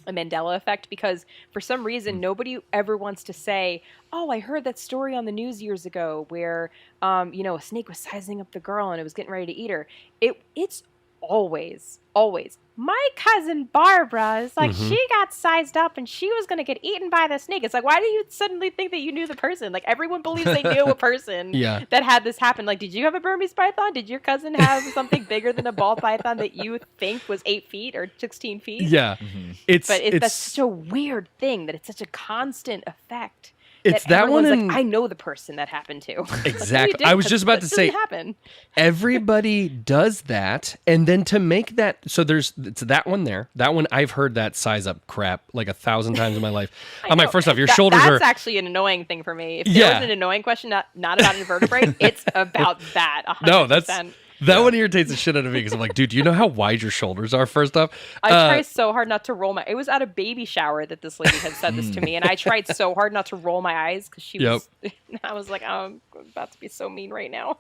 Mandela effect, because for some reason nobody ever wants to say, oh, I heard that story on the news years ago where a snake was sizing up the girl and it was getting ready to eat her. It's always my cousin Barbara is like, she got sized up and she was going to get eaten by the snake. It's like, why do you suddenly think that you knew the person? Like, everyone believes they knew a person that had this happen. Like, did you have a Burmese python? Did your cousin have something bigger than a ball python that you think was 8 feet or 16 feet? Yeah. That's such a weird thing that it's such a constant effect. It's that one. Like, I know the person that happened to. Exactly. Like, I was just about to say, happen. Everybody does that, and then to make that, so it's that one there. That one, I've heard that size up crap like 1,000 times in my life. I'm like, first off, your shoulders are. That's actually an annoying thing for me. If there was an annoying question, not about invertebrate, it's about that. 100%. No, that one irritates the shit out of me because I'm like, dude, do you know how wide your shoulders are, first off? I try so hard not to roll it was at a baby shower that this lady had said this to me, and I tried so hard not to roll my eyes because she was, I was like, oh, I'm about to be so mean right now.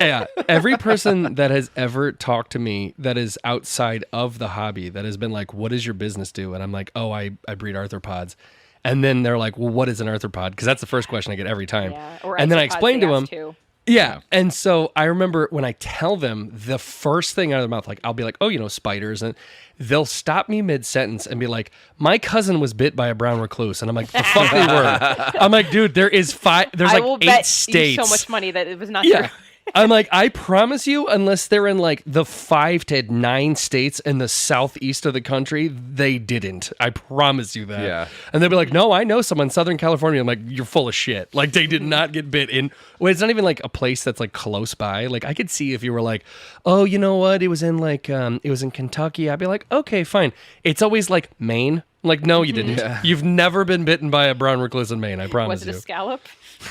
Yeah, every person that has ever talked to me that is outside of the hobby that has been like, what does your business do? And I'm like, oh, I breed arthropods. And then they're like, well, what is an arthropod? Because that's the first question I get every time. Yeah, or and then I explain to them. Too. Yeah. And so I remember when I tell them the first thing out of their mouth, like I'll be like, oh, spiders. And they'll stop me mid-sentence and be like, my cousin was bit by a brown recluse. And I'm like, the fuck they were. I'm like, dude, there's like 8 states. You so much money that it was not true. I'm like, I promise you, unless they're in like the 5 to 9 states in the southeast of the country, they didn't. I promise you that. Yeah. And they'll be like, no, I know someone in Southern California. I'm like, you're full of shit. Like, they did not get bit in. Well, it's not even like a place that's like close by. Like, I could see if you were like, oh, you know what? It was in like, it was in Kentucky. I'd be like, okay, fine. It's always like Maine. Like, no, you didn't. Yeah. You've never been bitten by a brown recluse in Maine. I promise you. Was it a scallop?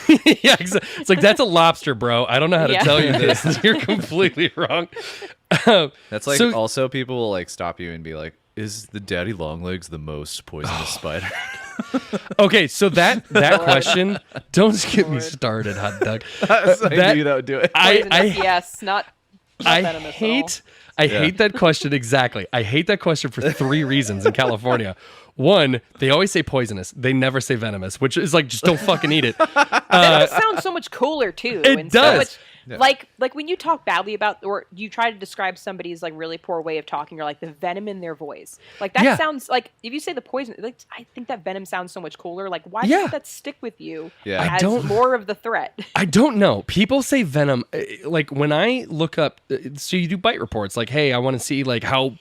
Yeah, it's like, that's a lobster, bro. I don't know how to tell you this. You're completely wrong. That's like, also people will like stop you and be like, is the daddy longlegs the most poisonous spider? Okay, so that question, don't get me started, hot dog. I knew that would do it. I hate that question. Exactly. I hate that question for 3 reasons in California. One, they always say poisonous. They never say venomous, which is like, just don't fucking eat it. Venomous sounds so much cooler too. It does. So much, like when you talk badly about, or you try to describe somebody's like really poor way of talking, or like the venom in their voice. Like that sounds like, if you say the poison, like I think that venom sounds so much cooler. Like why does that stick with you as more of the threat? I don't know. People say venom. Like when I look up, so you do bite reports. Like, hey, I want to see like how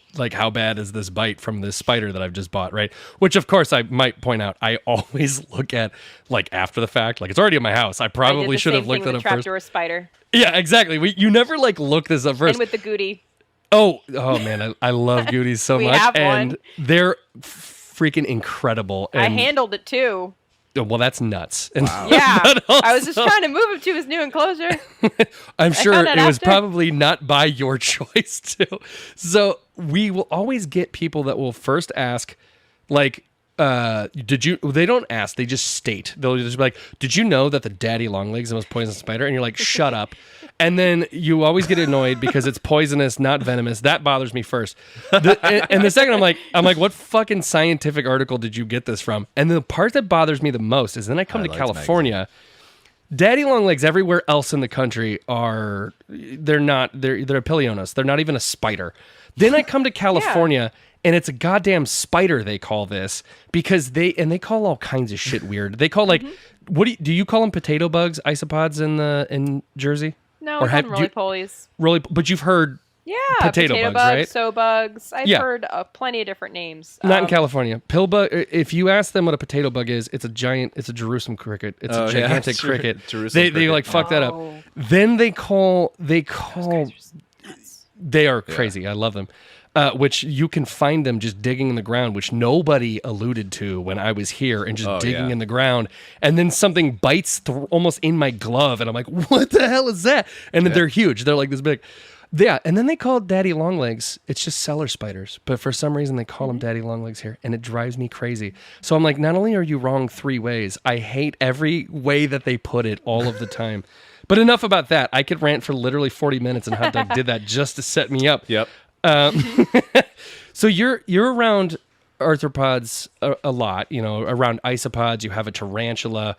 bad is this bite from this spider that I've just bought, right? Which of course I might point out, I always look at like after the fact. Like it's already in my house. I probably should have looked at it first. Trapdoor spider. Yeah, exactly. You never like look this up first. And with the Goody. Oh man, I love Gooties so much, have and one. They're freaking incredible. And, I handled it too. Well, that's nuts. And yeah, I was just trying to move him to his new enclosure. I'm sure it was probably not by your choice too. So we will always get people that will first ask, like, did you? They don't ask. They just state. They'll just be like, "Did you know that the daddy longlegs is the most poisonous spider?" And you're like, "Shut up!" And then you always get annoyed because it's poisonous, not venomous. That bothers me first. And the second, I'm like, "What fucking scientific article did you get this from?" And the part that bothers me the most is then I come to California. Daddy longlegs everywhere else in the country they're a pilionos. They're not even a spider. Then I come to California. And it's a goddamn spider, they call this, because they call all kinds of shit weird. They call like, what do you call them? Potato bugs, isopods in Jersey? No, or roly-polies. But you've heard Yeah, potato bugs, right? sow bugs. I've heard plenty of different names. Not in California. Pill bug. If you ask them what a potato bug is, it's a Jerusalem cricket. It's a gigantic cricket. They like fuck that up. Then they call. They are crazy. I love them. Which you can find them just digging in the ground, which nobody alluded to when I was here, and just digging in the ground. And then something bites almost in my glove, and I'm like, what the hell is that? And then they're huge. They're like this big. Yeah, and then they call daddy longlegs. It's just cellar spiders, but for some reason they call them daddy longlegs here, and it drives me crazy. So I'm like, not only are you wrong 3 ways, I hate every way that they put it all of the time. But enough about that. I could rant for literally 40 minutes, and Hot Dog did that just to set me up. Yep. So you're around arthropods a lot, around isopods. You have a tarantula.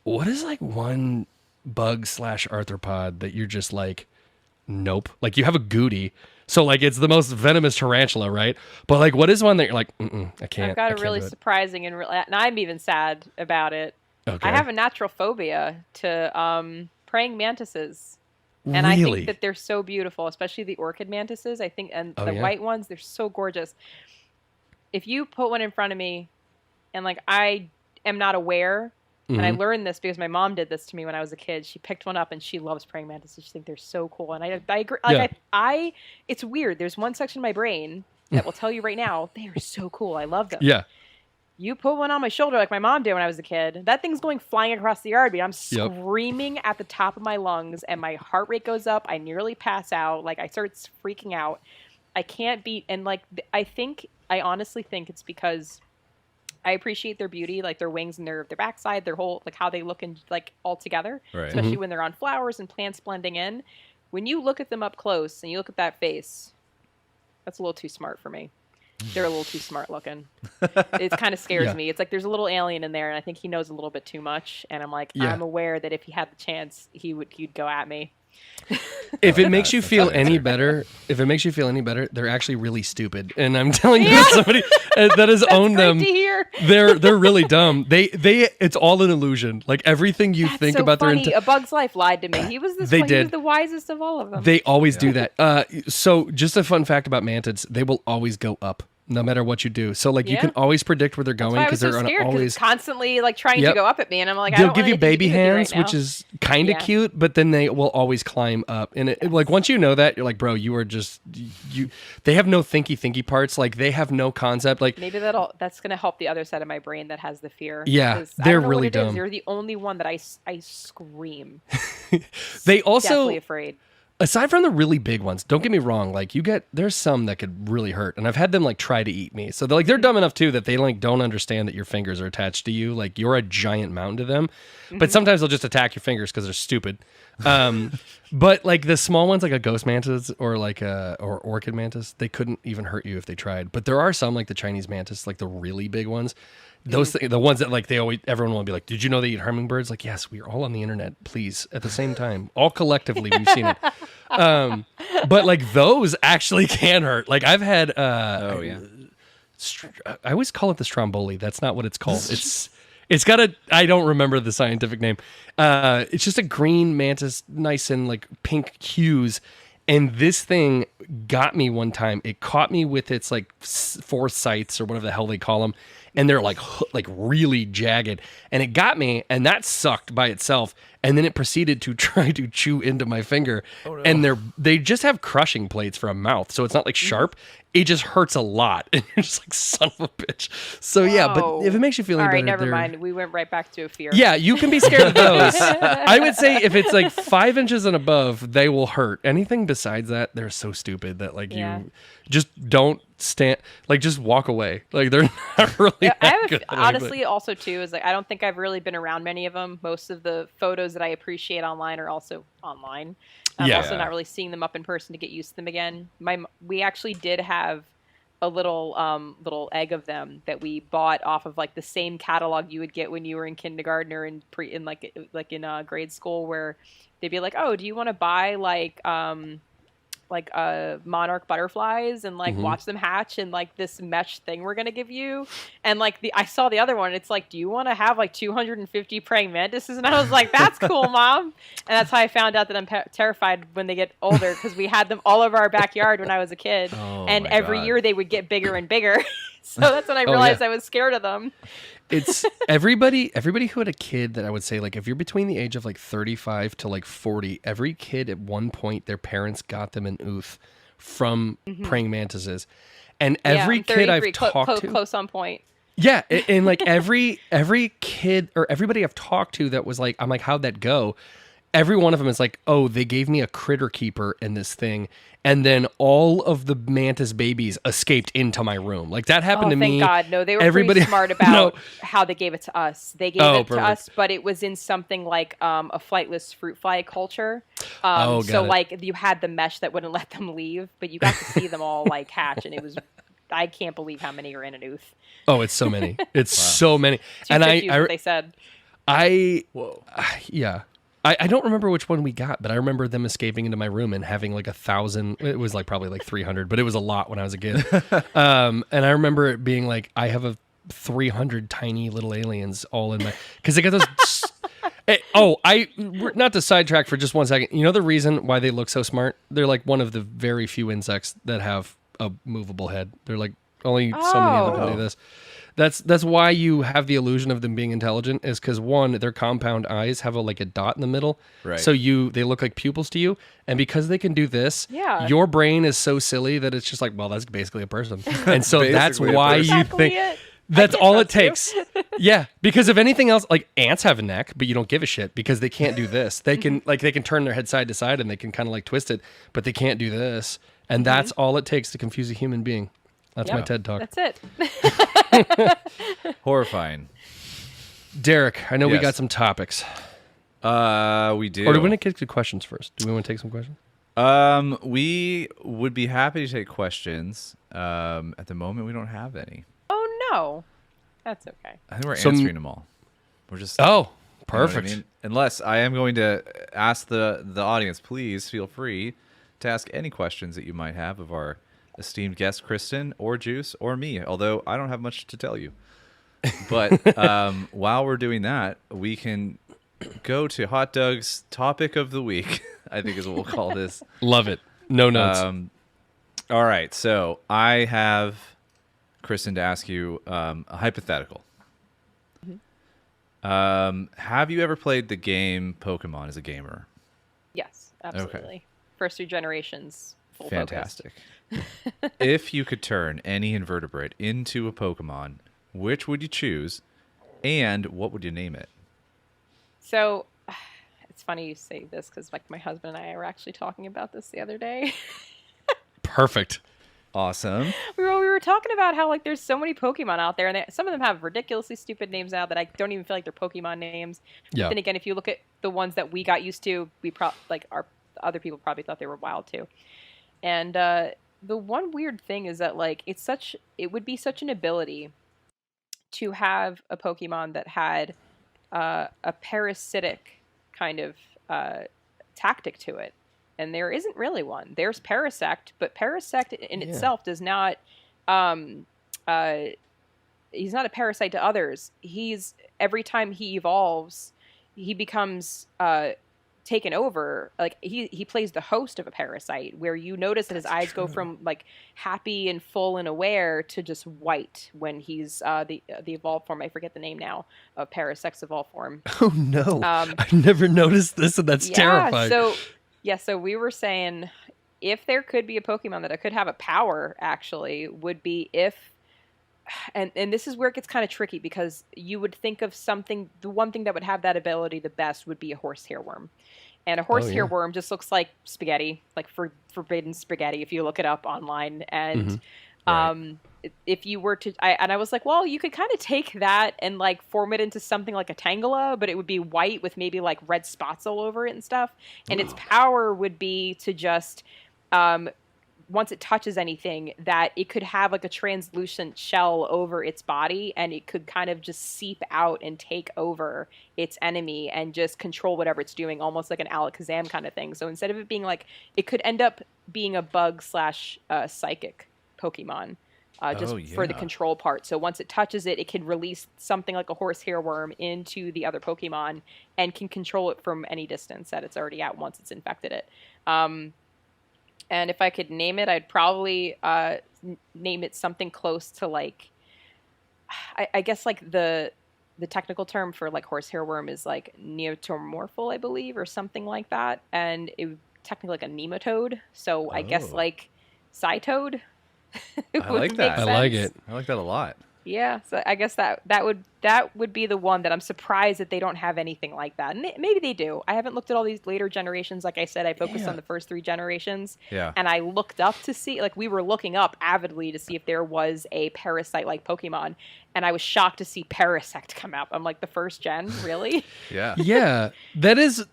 What is like one bug / arthropod that you're just like, nope? Like you have a goody, so like it's the most venomous tarantula, right? But like, what is one that you're like, I can't. I've got a really surprising and I'm even sad about it. Okay. I have a natural phobia to praying mantises. And really? I think that they're so beautiful, especially the orchid mantises. I think, and the white ones, they're so gorgeous. If you put one in front of me, and like I am not aware, and I learned this because my mom did this to me when I was a kid. She picked one up, and she loves praying mantises. She thinks they're so cool, and I agree. Like it's weird. There's one section of my brain that will tell you right now they are so cool. I love them. Yeah. You put one on my shoulder like my mom did when I was a kid. That thing's going flying across the yard, but I'm screaming at the top of my lungs, and my heart rate goes up. I nearly pass out. Like I start freaking out. I can't beat. And like I honestly think it's because I appreciate their beauty, like their wings and their backside, their whole like how they look and like all together, right. Especially when they're on flowers and plants blending in. When you look at them up close and you look at that face, that's a little too smart for me. They're a little too smart looking. It kind of scares me. It's like there's a little alien in there, and I think he knows a little bit too much. And I'm like, I'm aware that if he had the chance, he'd go at me. If it makes you feel any better, they're actually really stupid. And I'm telling you, somebody that has owned them, they're really dumb. It's all an illusion. Like everything you think so about funny. A Bug's Life lied to me. He was he was the wisest of all of them. They always do that. So just a fun fact about mantids, they will always go up. No matter what you do, so like you can always predict where they're going because they're always constantly like trying to go up at me, and I'm like, they'll give you baby hands, which is kind of cute, but then they will always climb up. And like once you know that, you're like, bro, you are just you. They have no thinky parts. Like they have no concept. Like maybe that's gonna help the other side of my brain that has the fear. Yeah, they're really dumb. They're the only one that I scream. They also definitely afraid. Aside from the really big ones, don't get me wrong, like there's some that could really hurt, and I've had them like try to eat me. So they're dumb enough too that they like don't understand that your fingers are attached to you, like you're a giant mountain to them. But sometimes they'll just attack your fingers because they're stupid. But like the small ones, like a ghost mantis or like or orchid mantis, they couldn't even hurt you if they tried. But there are some like the Chinese mantis, like the really big ones. Those the ones that like everyone will be like, did you know they eat hummingbirds? Like, yes, we are all on the internet, please, at the same time, all collectively, we've seen it. But like those actually can hurt. Like I've had I always call it the stromboli. That's not what it's called. It's got I don't remember the scientific name. It's just a green mantis, nice and like pink hues. And this thing got me one time. It caught me with its like foresights or whatever the hell they call them. And they're like really jagged. And it got me, and that sucked by itself. And then it proceeded to try to chew into my finger. Oh, no. And they just have crushing plates for a mouth. So it's not like sharp. It just hurts a lot. And you're just like, son of a bitch. So yeah, but if it makes you feel any better. All right, never mind. We went right back to a fear. Yeah, you can be scared of those. I would say if it's like 5 inches and above, they will hurt. Anything besides that, they're so stupid that like you just don't stand, like just walk away. Like they're not really honestly also too is like I don't think I've really been around many of them. Most of the photos that I appreciate online are also online. I'm also not really seeing them up in person to get used to them again. We actually did have a little egg of them that we bought off of like the same catalog you would get when you were in kindergarten or in grade school, where they'd be like, oh, do you want to buy like like monarch butterflies and like Mhm. watch them hatch in like this mesh thing we're gonna give you. And like I saw the other one. It's like, do you want to have like 250 praying mantises? And I was like, that's cool, Mom. And that's how I found out that I'm terrified when they get older, because we had them all over our backyard when I was a kid, and my every God. year they would get bigger and bigger. So that's when I realized I was scared of them. It's everybody who had a kid that I would say, like, if you're between the age of like 35 to like 40, every kid at one point their parents got them an ooth from praying mantises. And every I'm kid I've 33, talked to, close on point. yeah, and like every kid or everybody I've talked to that was like, I'm like, how'd that go? Every one of them is like, oh, they gave me a critter keeper in this thing, and then all of the mantis babies escaped into my room. Like that happened to me. Thank God. No, they were Everybody, pretty smart about how they gave it to us. They gave it to us, but it was in something like a flightless fruit fly culture. So like you had the mesh that wouldn't let them leave, but you got to see them all like hatch, and it was. I can't believe how many are in an ooth. Oh, it's so many. It's so many. And what they said. Yeah. I don't remember which one we got, but I remember them escaping into my room and having like 1,000. It was like probably like 300, but it was a lot when I was a kid. And I remember it being like, I have 300 tiny little aliens all in my, because they got those. Not to sidetrack for just 1 second. You know the reason why they look so smart? They're like one of the very few insects that have a movable head. They're like only so many of them can do this. That's why you have the illusion of them being intelligent, is because one, their compound eyes have like a dot in the middle, right? So they look like pupils to you, and because they can do this, your brain is so silly that it's just like, well, that's basically a person, and so that's why you think that's all it takes. Yeah, because if anything else, like ants have a neck, but you don't give a shit because they can't do this. They can they can turn their head side to side and they can kind of like twist it, but they can't do this, and that's all it takes to confuse a human being. That's my TED Talk. That's it. Horrifying. Derek, I know we got some topics. We do. Or do we want to get to questions first? Do we want to take some questions? We would be happy to take questions. At the moment, we don't have any. Oh, no. That's okay. I think we're answering them all. We're just... Oh, perfect. You know what I mean? Unless I am going to ask the audience, please feel free to ask any questions that you might have of our esteemed guest, Kristen, or Juice, or me, although I don't have much to tell you. But while we're doing that, we can go to Hot Doug's topic of the week, I think is what we'll call this. Love it. No notes. All right, so I have, Kristen, to ask you a hypothetical. Have you ever played the game Pokemon as a gamer? Yes, absolutely. Okay. First 3 generations. Full Fantastic. If you could turn any invertebrate into a Pokemon, which would you choose, and what would you name it? So, it's funny you say this because like my husband and I were actually talking about this the other day. Perfect. Awesome. We were talking about how like there's so many Pokemon out there, and some of them have ridiculously stupid names now that I don't even feel like they're Pokemon names. Yeah. But then again, if you look at the ones that we got used to, our other people probably thought they were wild too. And the one weird thing is that like it would be such an ability to have a Pokemon that had a parasitic kind of tactic to it. And there isn't really one. There's Parasect, but Parasect in itself does not he's not a parasite to others. Every time he evolves, he becomes taken over. Like he plays the host of a parasite, where you notice that his eyes go from like happy and full and aware to just white when he's the evolved form. I forget the name now of Parasect's evolved form. Oh no, I never noticed this, and that's terrifying. So we were saying if there could be a Pokemon that could have a power, actually, would be if, and this is where it gets kind of tricky, because you would think of something, the one thing that would have that ability the best would be a horsehair worm. And a horsehair worm just looks like spaghetti, like forbidden spaghetti, if you look it up online. And if you were to, I was like, well, you could kind of take that and like form it into something like a Tangela, but it would be white with maybe like red spots all over it and stuff. And its power would be to just once it touches anything, that it could have like a translucent shell over its body, and it could kind of just seep out and take over its enemy and just control whatever it's doing, almost like an Alakazam kind of thing. So instead of it being like, it could end up being a bug slash psychic Pokemon. For the control part. So once it touches it, it can release something like a horsehair worm into the other Pokemon and can control it from any distance that it's already at once it's infected it. And if I could name it, I'd probably name it something close to like, I guess like the technical term for like horsehair worm is like neotomorphal, I believe, or something like that. And it technically like a nematode. So I guess like Psytoad. I like that. I like it. I like that a lot. Yeah, so I guess that would be the one that I'm surprised that they don't have anything like that. And maybe they do. I haven't looked at all these later generations. Like I said, I focused on the first 3 generations. Yeah. And I looked up to see, like we were looking up avidly to see if there was a Parasite-like Pokemon. And I was shocked to see Parasect come up. I'm like, the first gen? Really? Yeah. Yeah, that is a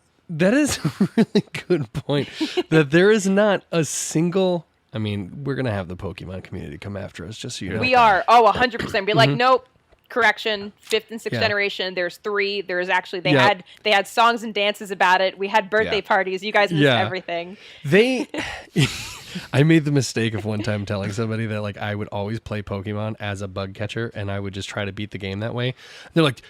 really good point. That there is not a single... I mean, we're going to have the Pokemon community come after us, just so you know. We are. Oh, 100%. Be like, nope. Correction. 5th and 6th generation. There's 3. There's actually, they had songs and dances about it. We had birthday parties. You guys missed everything. I made the mistake of one time telling somebody that like I would always play Pokemon as a bug catcher and I would just try to beat the game that way. And they're like,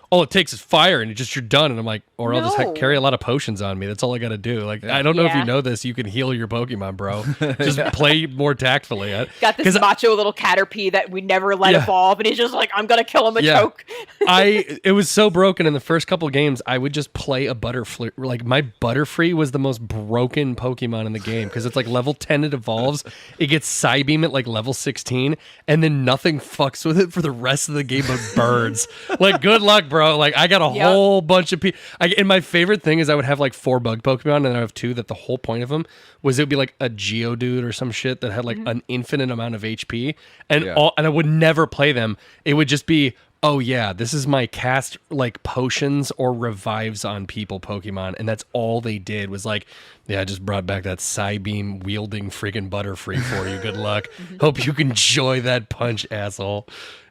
all it takes is fire and you're done. And I'm like, or I'll just carry a lot of potions on me. That's all I got to do. Like, I don't know if you know this. You can heal your Pokemon, bro. Just play more tactfully. Got this macho little Caterpie that we never let evolve. And he's just like, I'm going to kill him a choke. It was so broken in the first couple of games. I would just play a Butterfree. Like my Butterfree was the most broken Pokemon in the game because it's like level 10 it evolves, it gets Psybeam at like level 16, and then nothing fucks with it for the rest of the game but birds. Like, good luck, bro. Like, I got a whole bunch of people. And my favorite thing is I would have like 4 bug Pokemon, and I have 2 that the whole point of them was it would be like a Geodude or some shit that had like an infinite amount of HP, and and I would never play them. It would just be, oh yeah, this is my cast like potions or revives on people Pokemon, and that's all they did was like, yeah, I just brought back that Psybeam wielding freaking Butterfree for you. Good luck. Hope you can enjoy that punch, asshole.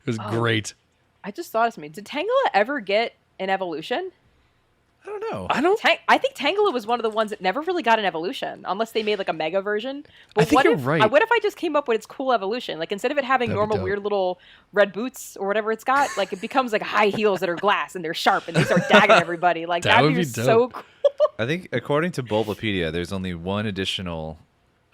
It was great. I just thought of something. Did Tangela ever get an evolution? I don't know. I think Tangela was one of the ones that never really got an evolution, unless they made like a mega version. But I think you're right. What if I just came up with its cool evolution? Like, instead of it having normal weird little red boots or whatever it's got, like it becomes like high heels that are glass and they're sharp and they start dagging everybody. Like, that would be so cool. I think according to Bulbapedia, there's only one additional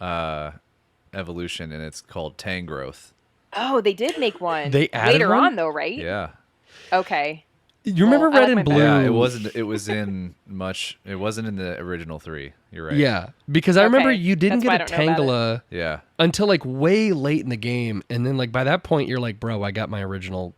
evolution, and it's called Tangrowth. Oh, they did make one. They added later one? on, though, right? Yeah. Okay. You remember Red and Blue? Yeah, it wasn't. It was in much. It wasn't in the original 3. You're right. Yeah, because I remember you didn't get a Tangela until like way late in the game, and then like by that point you're like, bro, I got my original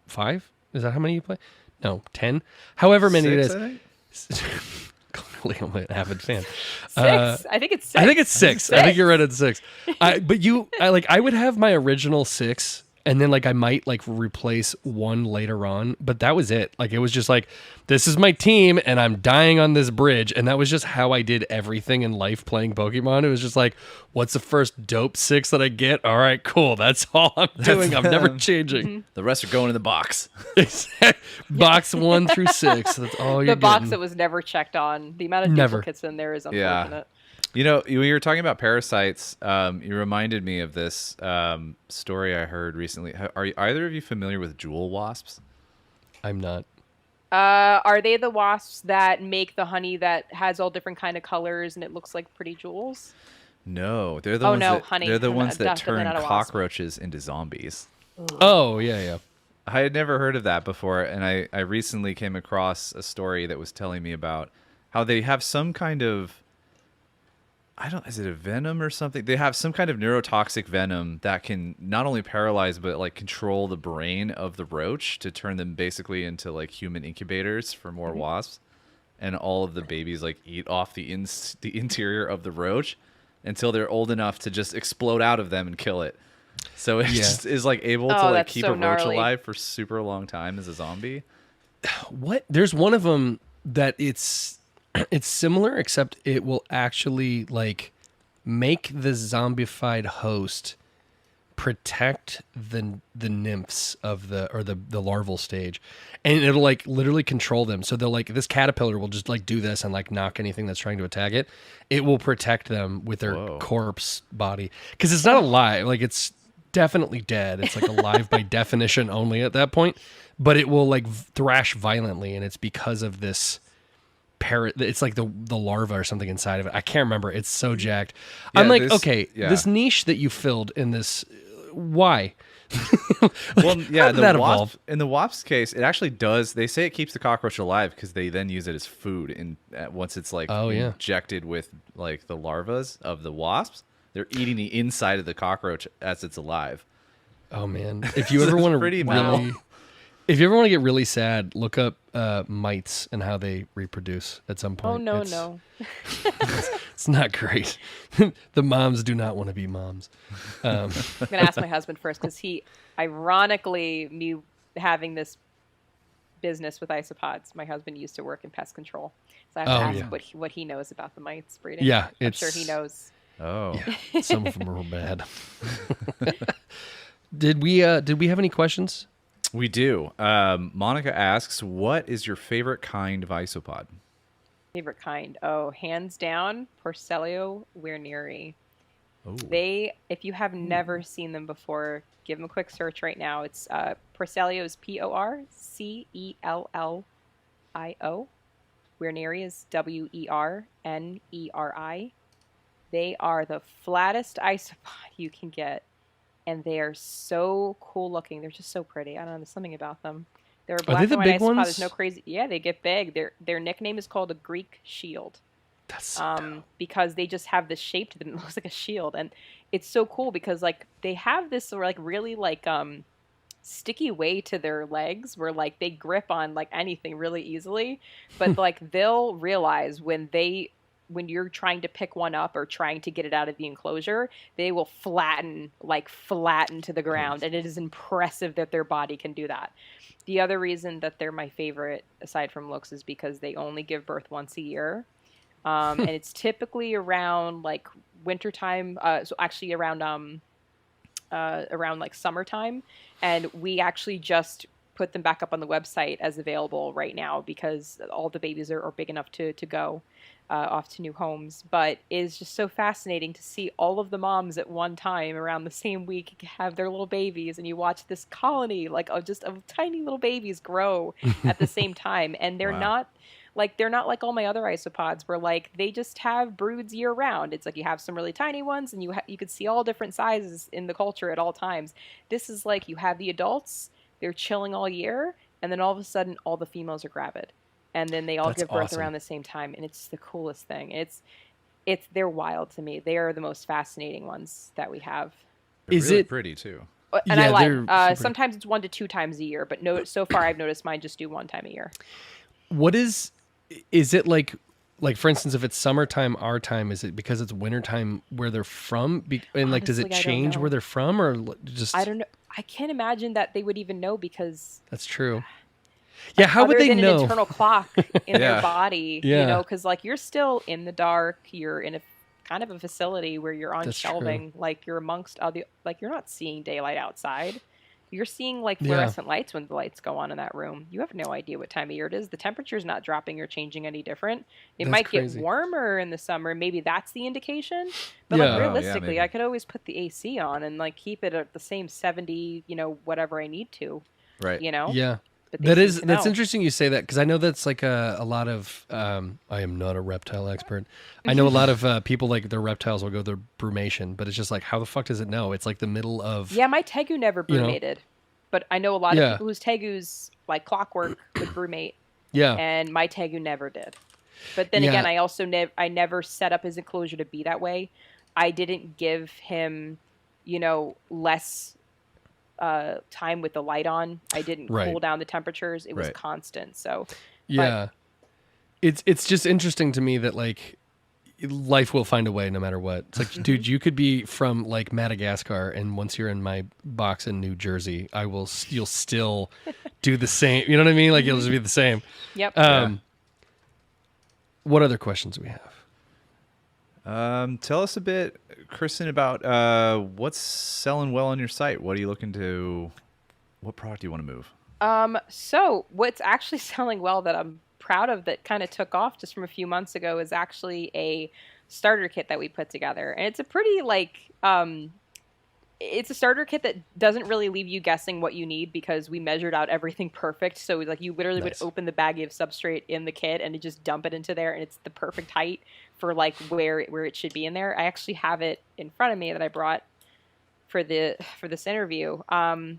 5. Is that how many you play? No, 10. However many 6, it is. I think? Clearly, I'm an avid fan. 6. I think it's 6. I think it's 6. I think you're right at 6. I would have my original 6. And then, like, I might, like, replace 1 later on. But that was it. Like, it was just like, this is my team, and I'm dying on this bridge. And that was just how I did everything in life playing Pokemon. It was just like, what's the first dope 6 that I get? All right, cool. That's all I'm doing. I'm never changing. The rest are going in the box. Box 1 through 6. That's all you're The box getting. that was never checked on. The amount of duplicates in there is unfortunate. Yeah. You know, when you were talking about parasites, you reminded me of this story I heard recently. Are either of you familiar with jewel wasps? I'm not. Are they the wasps that make the honey that has all different kind of colors and it looks like pretty jewels? No, they're the ones that, honey. They're the ones that Definitely turn not a wasp. cockroaches into zombies. Oh, yeah. I had never heard of that before, and I recently came across a story that was telling me about how they have some kind of, is it a venom or something? They have some kind of neurotoxic venom that can not only paralyze, but like control the brain of the roach to turn them basically into like human incubators for more wasps. And all of the babies like eat off the interior of the roach until they're old enough to just explode out of them and kill it. So it just is like able to like keep a roach alive for super long time as a zombie. What? There's one of them that it's similar, except it will actually like make the zombified host protect the nymphs of the larval stage, and it'll like literally control them. So they'll like, this caterpillar will just like do this and like knock anything that's trying to attack it. It will protect them with their corpse body, because it's not alive. Like, it's definitely dead. It's like alive by definition only at that point, but it will like thrash violently, and it's because of this parrot. It's like the larva or something inside of it. I can't remember. It's so jacked. Yeah, I'm like, this niche that you filled in this, why? Well, yeah, did that evolve? in the wasp's case, it actually does. They say it keeps the cockroach alive because they then use it as food. And once it's like injected with like the larvas of the wasps, they're eating the inside of the cockroach as it's alive. Oh man! If you ever want to if you ever want to get really sad, look up mites and how they reproduce at some point. Oh no. It's not great. The moms do not want to be moms. I'm gonna ask my husband first, because he, ironically, me having this business with isopods, my husband used to work in pest control, so I have to ask what he knows about the mites breeding. Yeah, I'm sure he knows. Oh, yeah, some of them are bad. Did we have any questions? We do. Monica asks, what is your favorite kind of isopod? Favorite kind? Oh, hands down, Porcellio weirneri. Oh. If you have never seen them before, give them a quick search right now. It's Porcellio is Porcellio. Weirneri is Werneri. They are the flattest isopod you can get, and they are so cool looking. They're just so pretty. I don't know. There's something about them. They're a black and white isopod. There's no crazy. Yeah, they get big. Their nickname is called a Greek shield. That's so dope. Because they just have this shape to them. It looks like a shield, and it's so cool because like they have this like really like sticky way to their legs where like they grip on like anything really easily, but like they'll realize when you're trying to pick one up or trying to get it out of the enclosure, they will flatten to the ground, and it is impressive that their body can do that. The other reason that they're my favorite, aside from looks, is because they only give birth once a year. And it's typically around like wintertime, so actually around like summertime. And we actually just put them back up on the website as available right now because all the babies are big enough to go off to new homes. But it's just so fascinating to see all of the moms at one time around the same week have their little babies, and you watch this colony like of tiny little babies grow at the same time. And they're not like all my other isopods where like they just have broods year round. It's like you have some really tiny ones, and you could see all different sizes in the culture at all times. This is like you have the adults, they're chilling all year, and then all of a sudden all the females are gravid. And then they all give birth around the same time, and it's the coolest thing. They're wild to me. They are the most fascinating ones that we have. They're really pretty too? And I like sometimes it's 1 to 2 times a year, but so far I've noticed mine just do 1 time a year. What is it like for instance, if it's summertime our time, is it because it's wintertime where they're from? And like, does it change where they're from, or just? I don't know. I can't imagine that they would even know, because that's true. Yeah, how would they know? An internal clock in their body, you know, because like you're still in the dark. You're in a kind of a facility where you're on shelving, true. Like you're amongst other, like you're not seeing daylight outside. You're seeing like fluorescent lights when the lights go on in that room. You have no idea what time of year it is. The temperature's not dropping or changing any different. It might get warmer in the summer. Maybe that's the indication. But like realistically, I could always put the AC on and like keep it at the same 70, you know, whatever I need to. Right. You know? Yeah. That's interesting you say that, because I know that's like a lot of I am not a reptile expert. I know a lot of people, like their reptiles will go their brumation, but it's just like, how the fuck does it know? It's like the middle of my tegu never brumated, but I know a lot of people whose tegus like clockwork would brumate. Yeah, and my tegu never did. But then again, I also never set up his enclosure to be that way. I didn't give him, you know, less time with the light on. I didn't cool down the temperatures. It was constant. So it's just interesting to me that like life will find a way no matter what. It's like, dude, you could be from like Madagascar, and once you're in my box in New Jersey, you'll still do the same. You know what I mean? Like you'll just be the same. Yep. What other questions do we have? Tell us a bit, Kristen, about what's selling well on your site. What product do you want to move? So what's actually selling well that I'm proud of that kind of took off just from a few months ago is actually a starter kit that we put together. And it's a pretty it's a starter kit that doesn't really leave you guessing what you need because we measured out everything perfect. So like you literally would open the baggie of substrate in the kit and you just dump it into there and it's the perfect height for like where it should be in there. I actually have it in front of me that I brought for this interview. I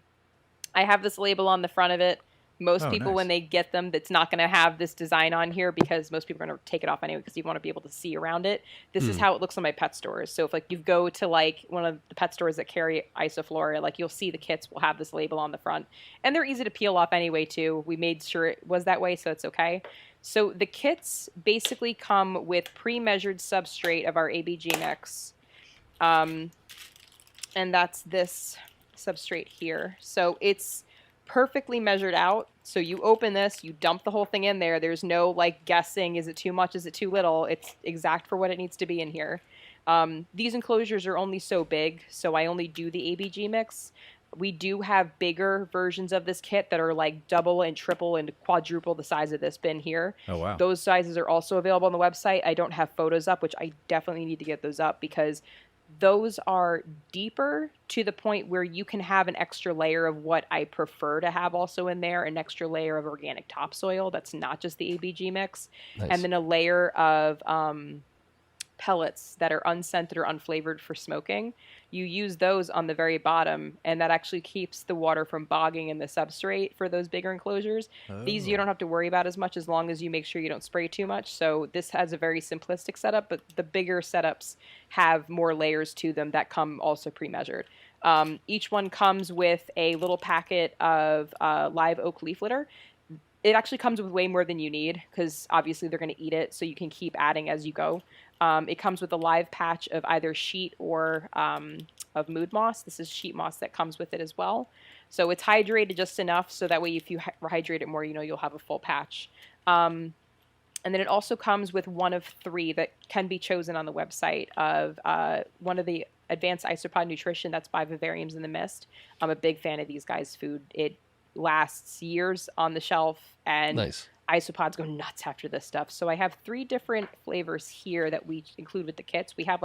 have this label on the front of it. Most people, when they get them, that's not going to have this design on here because most people are going to take it off anyway because you want to be able to see around it. This is how it looks on my pet stores. So if like you go to like one of the pet stores that carry Isoflora, like you'll see the kits will have this label on the front. And they're easy to peel off anyway too. We made sure it was that way, so it's okay. So the kits basically come with pre-measured substrate of our ABG mix. And that's this substrate here. So it's perfectly measured out. So you open this, you dump the whole thing in there. There's no like guessing, is it too much, is it too little? It's exact for what it needs to be in here. These enclosures are only so big, so I only do the ABG mix. We do have bigger versions of this kit that are like double and triple and quadruple the size of this bin here. Oh, wow. Those sizes are also available on the website. I don't have photos up, which I definitely need to get those up because those are deeper to the point where you can have an extra layer of what I prefer to have also in there, an extra layer of organic topsoil that's not just the ABG mix, and then a layer of pellets that are unscented or unflavored for smoking. You use those on the very bottom, and that actually keeps the water from bogging in the substrate for those bigger enclosures. These you don't have to worry about as much as long as you make sure you don't spray too much. So this has a very simplistic setup, but the bigger setups have more layers to them that come also pre-measured. Each one comes with a little packet of live oak leaf litter. It actually comes with way more than you need because obviously they're going to eat it, so you can keep adding as you go. It comes with a live patch of either sheet or of mood moss. This is sheet moss that comes with it as well. So it's hydrated just enough so that way if you hydrate it more, you'll have a full patch. And then it also comes with one of 3 that can be chosen on the website of one of the Advanced Isopod Nutrition that's by Vivariums in the Mist. I'm a big fan of these guys' food. It lasts years on the shelf and isopods go nuts after this stuff. So I have 3 different flavors here that we include with the kits. We have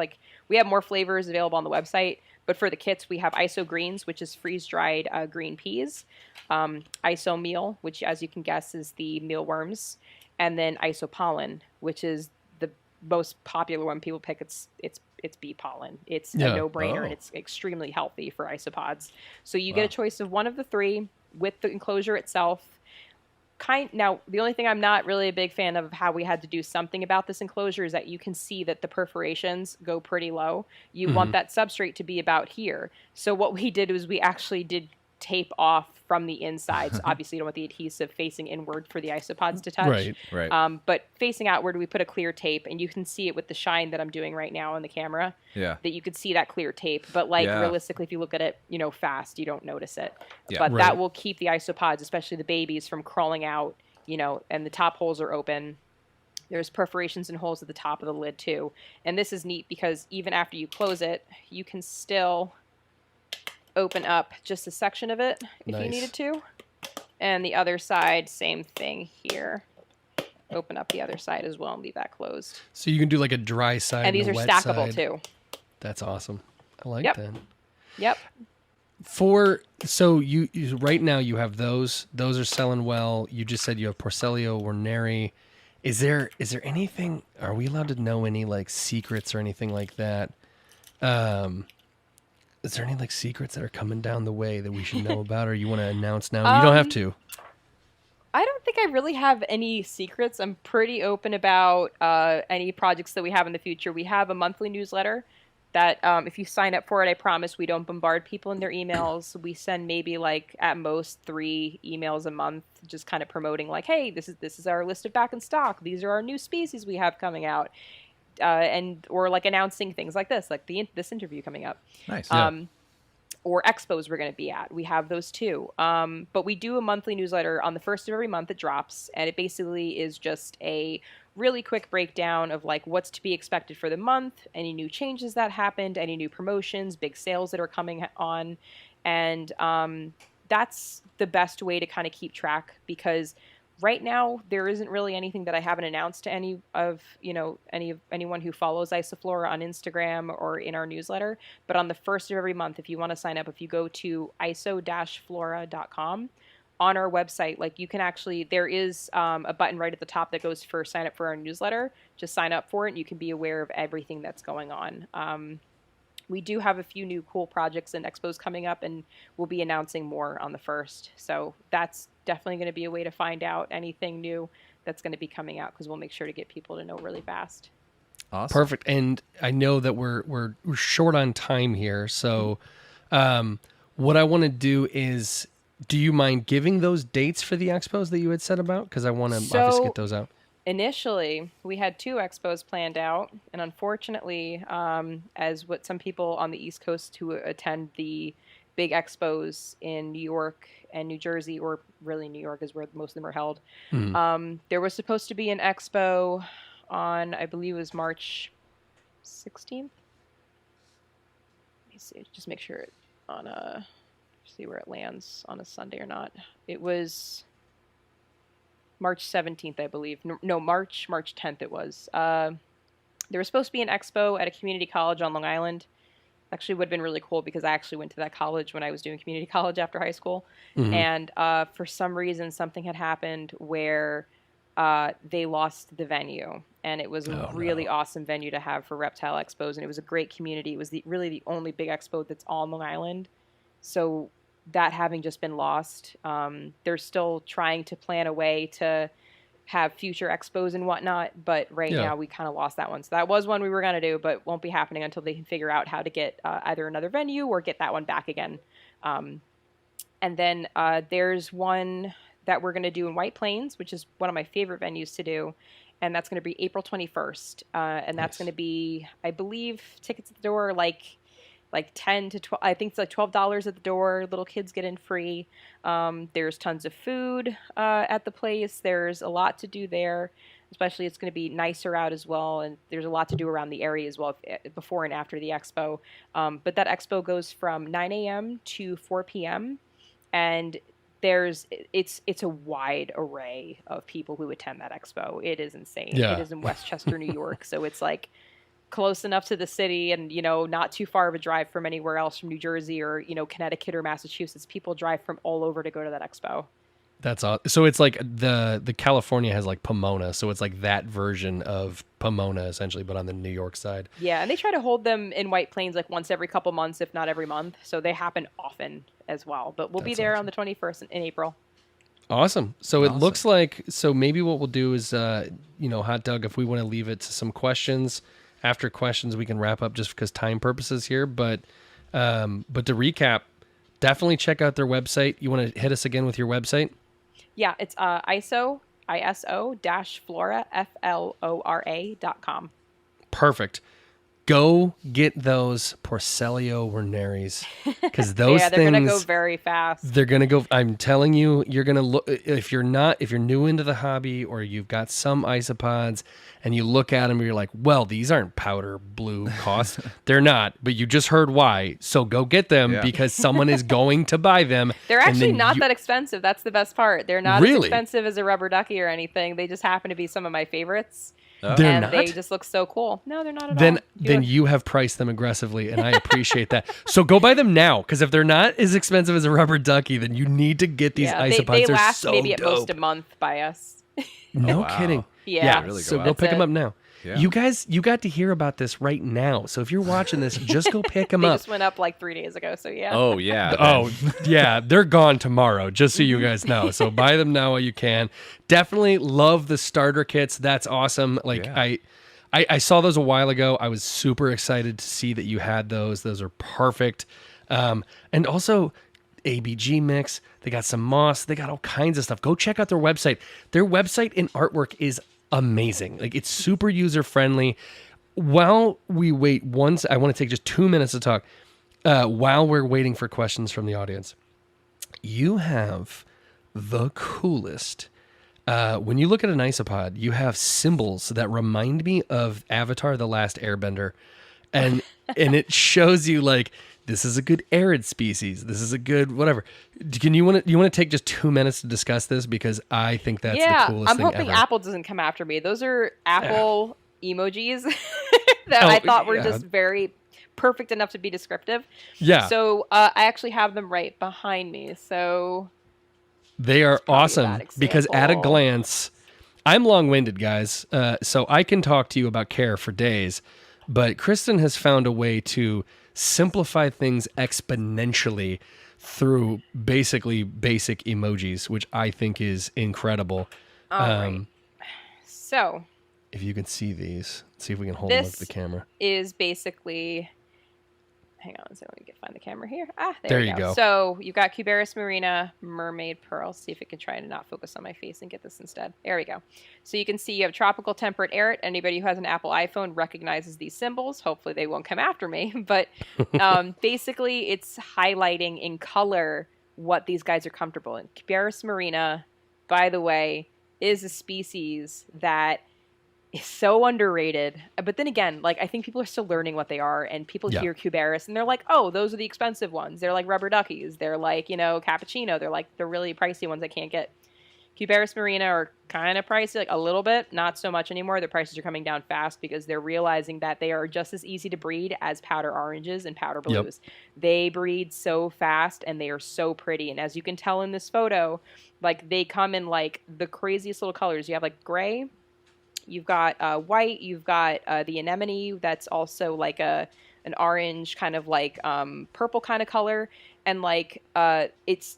more flavors available on the website, but for the kits we have iso greens, which is freeze-dried green peas, iso meal, which as you can guess is the mealworms, and then iso pollen, which is the most popular one people pick. It's bee pollen. It's a no-brainer and it's extremely healthy for isopods. So you get a choice of one of the 3 with the enclosure itself. Now, the only thing I'm not really a big fan of how we had to do something about this enclosure is that you can see that the perforations go pretty low. You want that substrate to be about here. So what we did was we actually did tape off from the inside. So obviously you don't want the adhesive facing inward for the isopods to touch. Right. But facing outward, we put a clear tape, and you can see it with the shine that I'm doing right now on the camera. Yeah. That you could see that clear tape. But realistically, if you look at it, fast, you don't notice it. Yeah. But that will keep the isopods, especially the babies, from crawling out, and the top holes are open. There's perforations and holes at the top of the lid too. And this is neat because even after you close it, you can still open up just a section of it if you needed to. And the other side, same thing here. Open up the other side as well and leave that closed. So you can do like a dry side and these are stackable side too. That's awesome. I like that. Yep. So you right now you have those are selling well. You just said you have Porcellio Warneri. Is there anything, are we allowed to know any like secrets or anything like that? Is there any like secrets that are coming down the way that we should know about, or you want to announce now? You don't have to. I don't think I really have any secrets. I'm pretty open about any projects that we have in the future. We have a monthly newsletter that if you sign up for it, I promise we don't bombard people in their emails. We send maybe like at most 3 emails a month, just kind of promoting like, hey, this is our list of back in stock. These are our new species we have coming out. Or like announcing things like this, like this interview coming up. Nice. Or expos we're going to be at. We have those too. But we do a monthly newsletter on the 1st of every month. It drops, and it basically is just a really quick breakdown of like what's to be expected for the month, any new changes that happened, any new promotions, big sales that are coming on. And that's the best way to kind of keep track, because right now there isn't really anything that I haven't announced to anyone who follows Isoflora on Instagram or in our newsletter. But on the first of every month, if you want to sign up, if you go to iso-flora.com, on our website, like you can actually, there is a button right at the top that goes for sign up for our newsletter. Just sign up for it and you can be aware of everything that's going on. We do have a few new cool projects and expos coming up, and we'll be announcing more on the 1st. So that's definitely going to be a way to find out anything new that's going to be coming out, because we'll make sure to get people to know really fast. Awesome. Perfect. And I know that we're short on time here. So what I want to do is, do you mind giving those dates for the expos that you had said about? Because I want to obviously get those out. Initially, we had 2 expos planned out, and unfortunately, as what some people on the East Coast who attend the big expos in New York and New Jersey, or really New York is where most of them are held, there was supposed to be an expo on, I believe it was March 16th. Let me see, just make sure it see where it lands on a Sunday or not. It was March 17th, I believe. No, March 10th it was. There was supposed to be an expo at a community college on Long Island. Actually would have been really cool, because I actually went to that college when I was doing community college after high school. And for some reason, something had happened where they lost the venue. And it was a really awesome venue to have for reptile expos. And it was a great community. It was really the only big expo that's on Long Island. So that having just been lost, they're still trying to plan a way to have future expos and whatnot, but right now we kind of lost that one. So that was one we were going to do, but won't be happening until they can figure out how to get either another venue or get that one back again. And then there's one that we're going to do in White Plains, which is one of my favorite venues to do, and that's going to be April 21st. And that's going to be, I believe, tickets at the door like 10 to 12, I think it's like $12 at the door. Little kids get in free. There's tons of food at the place. There's a lot to do there, especially it's going to be nicer out as well. And there's a lot to do around the area as well, before and after the expo. But that expo goes from 9 a.m. to 4 p.m. And it's a wide array of people who attend that expo. It is insane. Yeah. It is in Westchester, New York. So it's like close enough to the city and, not too far of a drive from anywhere else, from New Jersey or, Connecticut or Massachusetts. People drive from all over to go to that expo. That's awesome. So it's like the California has like Pomona. So it's like that version of Pomona essentially, but on the New York side. Yeah. And they try to hold them in White Plains like once every couple months, if not every month. So they happen often as well, but we'll be there on the 21st in April. Awesome. So it looks like, so maybe what we'll do is, Hot Dog, if we want to leave it to some questions, after questions, we can wrap up just because time purposes here. But to recap, definitely check out their website. You want to hit us again with your website? Yeah, it's iso-flora, FLORA.com. Perfect. Go get those Porcellio werneris, because those they're things, gonna go very fast. They're gonna go. I'm telling you, you're gonna look. If you're new into the hobby, or you've got some isopods, and you look at them, and you're like, well, these aren't powder blue costs. They're not, but you just heard why. So go get them because someone is going to buy them. They're actually not that expensive. That's the best part. They're not as expensive as a rubber ducky or anything. They just happen to be some of my favorites. Oh. They're not? They just look so cool. No, they're not at all. Then you have priced them aggressively, and I appreciate that. So go buy them now, because if they're not as expensive as a rubber ducky, then you need to get these isopods. They They're last so maybe dope. at most a month by us. No kidding. Yeah. Really so go pick them up now. Yeah. You guys, you got to hear about this right now. So if you're watching this, just go pick them they up. just went up like 3 days ago, so yeah. Oh, yeah. Oh, yeah. They're gone tomorrow, just so you guys know. So buy them now while you can. Definitely love the starter kits. That's awesome. Like, I saw those a while ago. I was super excited to see that you had those. Those are perfect. And also, ABG mix. They got some moss. They got all kinds of stuff. Go check out their website. Their website and artwork is amazing. Like, it's super user friendly. While we wait, I want to take just 2 minutes to talk. While we're waiting for questions from the audience, you have the coolest when you look at an isopod, you have symbols that remind me of Avatar: The Last Airbender, and it shows you like this is a good arid species. This is a good whatever. You want to take just 2 minutes to discuss this because I think that's the coolest thing ever. I'm hoping Apple doesn't come after me. Those are Apple emojis that I thought were just very perfect enough to be descriptive. Yeah. So I actually have them right behind me. So they are awesome because at a glance, I'm long-winded, guys, so I can talk to you about care for days, but Kristen has found a way to simplify things exponentially through basically basic emojis, which I think is incredible. All right. So if you can see these, see if we can hold them up to the camera. Is basically... Hang on, so let me find the camera here. There you go. So you've got Cubaris marina, mermaid pearl. See if it can try to not focus on my face and get this instead. There we go. So you can see you have tropical, temperate, arid. Anybody who has an Apple iPhone recognizes these symbols. Hopefully they won't come after me. But basically it's highlighting in color what these guys are comfortable in. Cubaris marina, by the way, is a species that is so underrated. But then again, like I think people are still learning what they are, and people hear Cubaris and they're like, oh, those are the expensive ones. They're like rubber duckies. They're like, cappuccino. They're like the really pricey ones I can't get. Cubaris marina are kind of pricey, like a little bit, not so much anymore. Their prices are coming down fast because they're realizing that they are just as easy to breed as powder oranges and powder blues. Yep. They breed so fast and they are so pretty. And as you can tell in this photo, like they come in like the craziest little colors. You have like gray, you've got white, you've got the anemone that's also like an orange kind of like purple kind of color. And like it's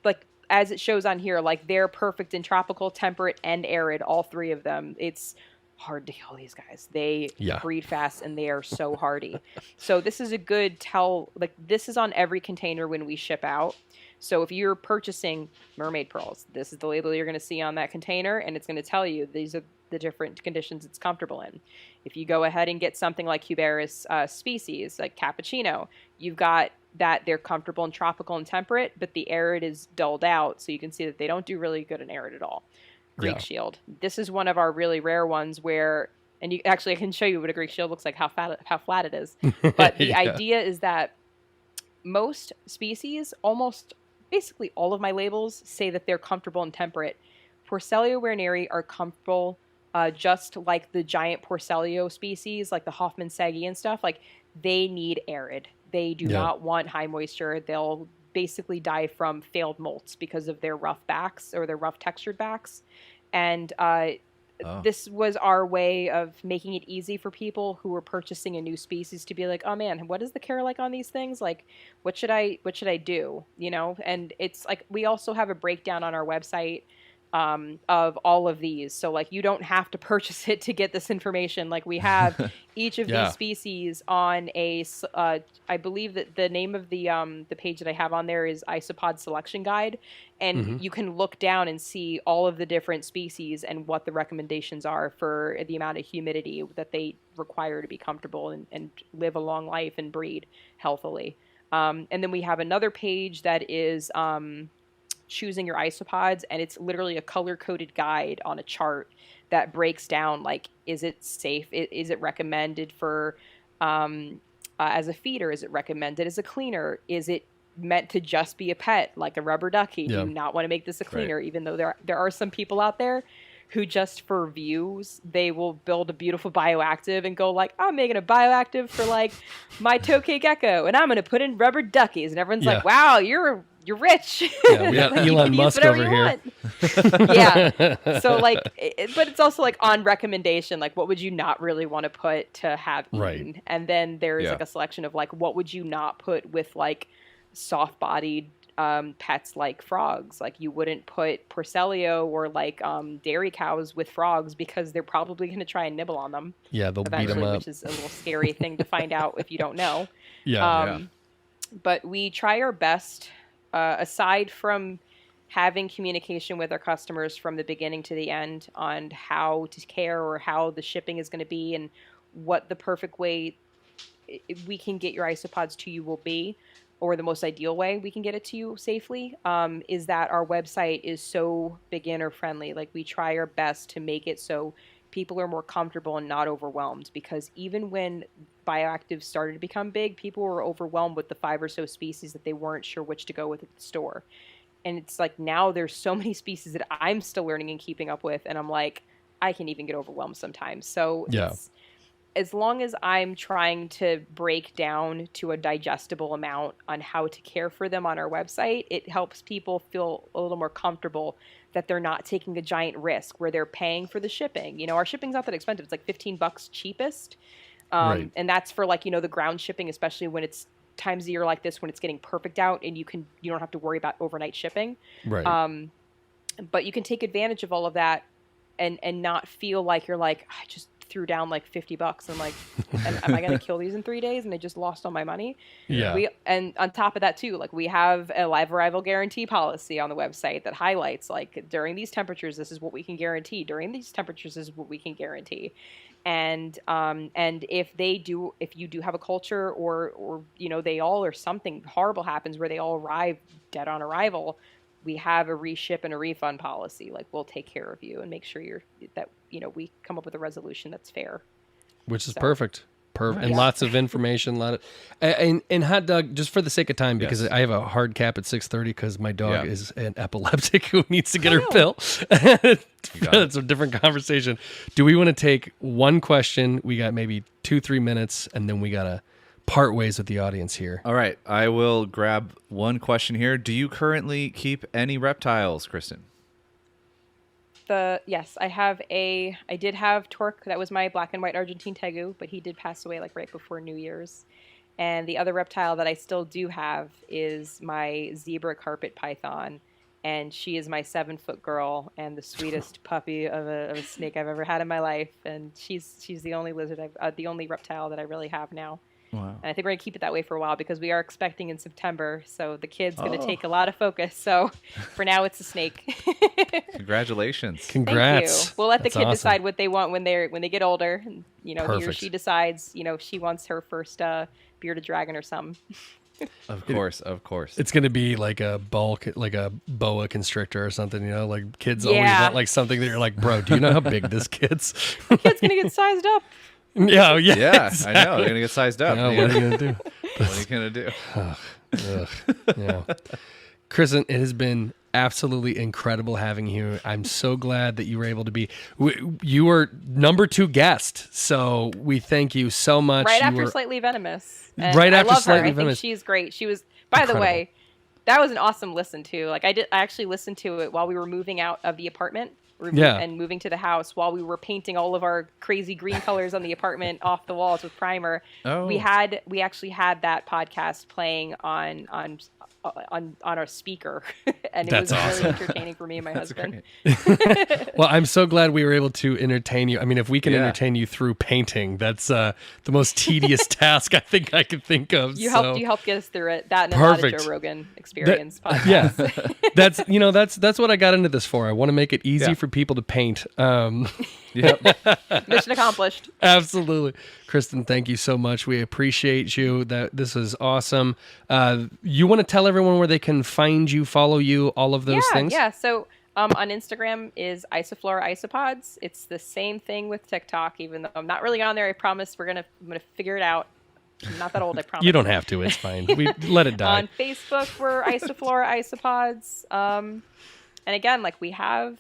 like, as it shows on here, like they're perfect in tropical, temperate, and arid, all three of them. It's hard to kill these guys. They breed fast and they are so hardy. So this is a good tell, like this is on every container when we ship out. So if you're purchasing mermaid pearls, this is the label you're going to see on that container, and it's going to tell you these are the different conditions it's comfortable in. If you go ahead and get something like Cubaris species, like cappuccino, you've got that they're comfortable in tropical and temperate, but the arid is dulled out, so you can see that they don't do really good in arid at all. Greek shield. This is one of our really rare ones where, and you actually I can show you what a Greek shield looks like, how flat it is. But the idea is that most species, almost basically all of my labels say that they're comfortable and temperate. Porcellio werneri are comfortable just like the giant Porcellio species, like the Hoffman Segi and stuff. Like they need arid. They do not want high moisture. They'll basically die from failed molts because of their rough backs or their rough textured backs. And this was our way of making it easy for people who were purchasing a new species to be like, oh man, what is the care like on these things? Like, what should I do? And it's like, we also have a breakdown on our website of all of these. So like you don't have to purchase it to get this information. Like we have each of these species on a, I believe that the name of the page that I have on there is Isopod Selection Guide. And you can look down and see all of the different species and what the recommendations are for the amount of humidity that they require to be comfortable and live a long life and breed healthily. And then we have another page that is, choosing your isopods, and it's literally a color-coded guide on a chart that breaks down like, is it safe, is it recommended for as a feeder, is it recommended as a cleaner, is it meant to just be a pet like a rubber ducky? Do you not want to make this a cleaner? Even though there are some people out there who just for views, they will build a beautiful bioactive and go like, I'm making a bioactive for like my tokay gecko and I'm going to put in rubber duckies, and everyone's like, wow, you're rich. Yeah, we got like, Elon Musk over here. So like, but it's also like on recommendation, like what would you not really want to put to have eaten? And then there's like a selection of like, what would you not put with like soft-bodied pets like frogs? Like you wouldn't put Porcellio or like dairy cows with frogs because they're probably going to try and nibble on them. Yeah, they'll beat them up. Which is a little scary thing to find out if you don't know. But we try our best, aside from having communication with our customers from the beginning to the end on how to care or how the shipping is going to be and what the perfect way we can get your isopods to you will be. or the most ideal way we can get it to you safely, is that our website is so beginner friendly. Like, we try our best to make it so people are more comfortable and not overwhelmed, because even when bioactives started to become big, people were overwhelmed with the 5 or so species that they weren't sure which to go with at the store. And it's like, now there's so many species that I'm still learning and keeping up with, and I'm like, I can even get overwhelmed sometimes. So as long as I'm trying to break down to a digestible amount on how to care for them on our website, it helps people feel a little more comfortable that they're not taking a giant risk where they're paying for the shipping. You know, our shipping's not that expensive. It's like $15 cheapest. Right. And that's for, like, you know, the ground shipping, especially when it's times of year like this, when it's getting perfect out and you don't have to worry about overnight shipping. Right. But you can take advantage of all of that and not feel like you're like, I just threw down like $50. I'm like, am I going to kill these in 3 days? And I just lost all my money. Yeah. And on top of that too, like, we have a live arrival guarantee policy on the website that highlights, like, during these temperatures, this is what we can guarantee. During these temperatures, this is what we can guarantee. And if you do have a culture or, you know, they all, or something horrible happens where they all arrive dead on arrival, we have a reship and a refund policy. Like, we'll take care of you and make sure we come up with a resolution that's fair. Which is perfect. And Yeah. lots of information, and Hot Dog, just for the sake of time, because I have a hard cap at 6:30 because my dog is an epileptic who needs to get her pill. That's a different conversation. Do we want to take one question? We got maybe 2-3 minutes, and then we got to part ways with the audience here. All right, I will grab one question here. Do you currently keep any reptiles, Kristen? Yes, I did have Torque. That was my black and white Argentine Tegu, but he did pass away, like, right before New Year's. And the other reptile that I still do have is my zebra carpet python, and she is my 7-foot girl and the sweetest puppy of a snake I've ever had in my life. And she's the only the only reptile that I really have now. Wow. And I think we're going to keep it that way for a while because we are expecting in September. So the kid's going to take a lot of focus. So for now, it's a snake. Congratulations. Congrats. Thank you. We'll let the That's kid awesome. decide what they want when they get older. And, you know, he or Perfect. she decides, you know, if she wants her first bearded dragon or something. Of course. It's going to be like a boa constrictor or something, you know, like kids always want like something that you're like, bro, do you know how big this kid's? The kid's going to get sized up. Yeah, exactly. I know. They're going to get sized up. Yeah, what are you going to do? What are you going to do? Yeah. Kristen, it has been absolutely incredible having you. I'm so glad that you were able to be. You were number 2 guest, so we thank you so much. Right after Slightly Venomous. And Right I after love Slightly her. Venomous. I think she's great. She was, by Incredible. the way, that was an awesome listen to. Like, I actually listened to it while we were moving out of the apartment. And moving to the house while we were painting all of our crazy green colors on the apartment off the walls with primer. Oh. We actually had that podcast playing on our speaker, and it was really entertaining for me and my husband. Well, I'm so glad we were able to entertain you. I mean, if we can entertain you through painting, that's the most tedious task I think I could think of. You helped get us through it. That and a lot of Joe Rogan experience podcasts. Yeah, that's what I got into this for. I want to make it easy for people to paint. Mission accomplished. Absolutely. Kristen, thank you so much. We appreciate you. This is awesome. You want to tell everyone where they can find you, follow you, all of those things? Yeah. So on Instagram is Isoflora Isopods. It's the same thing with TikTok, even though I'm not really on there. I promise I'm gonna figure it out. I'm not that old, I promise. You don't have to. It's fine. We let it die. On Facebook, we're Isoflora Isopods. And again, like, we have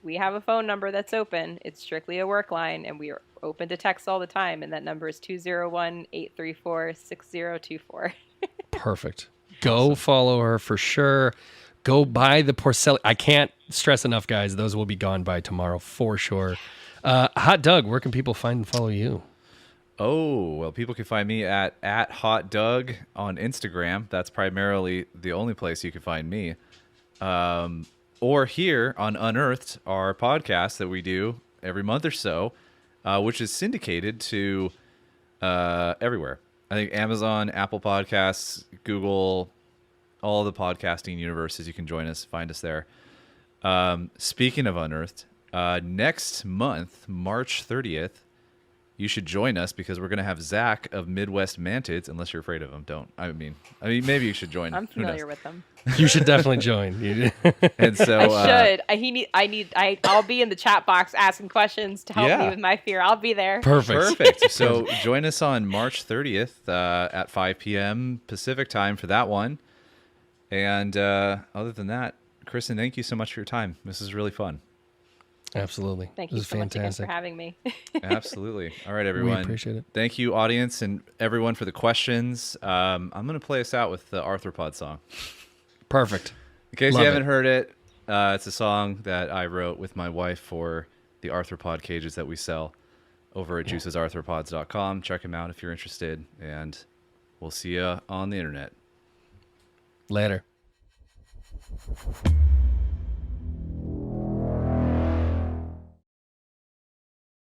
a phone number that's open. It's strictly a work line, and we are open to text all the time. And that number is 201-834-6024. Perfect. Go follow her for sure. Go buy the porcelain. I can't stress enough, guys. Those will be gone by tomorrow for sure. Hot Doug, where can people find and follow you? Oh, well, people can find me at Hot Doug on Instagram. That's primarily the only place you can find me. Or here on Unearthed, our podcast that we do every month or so, which is syndicated to everywhere. I think Amazon, Apple Podcasts, Google, all the podcasting universes. You can join us, find us there. Speaking of Unearthed, next month, March 30th, you should join us because we're going to have Zach of Midwest Mantids. Unless you're afraid of him, don't. I mean, maybe you should join. I'm familiar with them. You should definitely join. And so I should. I'll be in the chat box asking questions to help me with my fear. I'll be there. Perfect. So join us on March 30th at 5 p.m. Pacific time for that one. And other than that, Kristen, thank you so much for your time. This is really fun. Absolutely. Thank you so much again for having me. Absolutely. All right, everyone. We appreciate it. Thank you, audience, and everyone for the questions. I'm going to play us out with the Arthropod song. Perfect. In case you haven't heard it, it's a song that I wrote with my wife for the Arthropod cages that we sell over at juicesarthropods.com. Check them out if you're interested, and we'll see you on the internet. Later.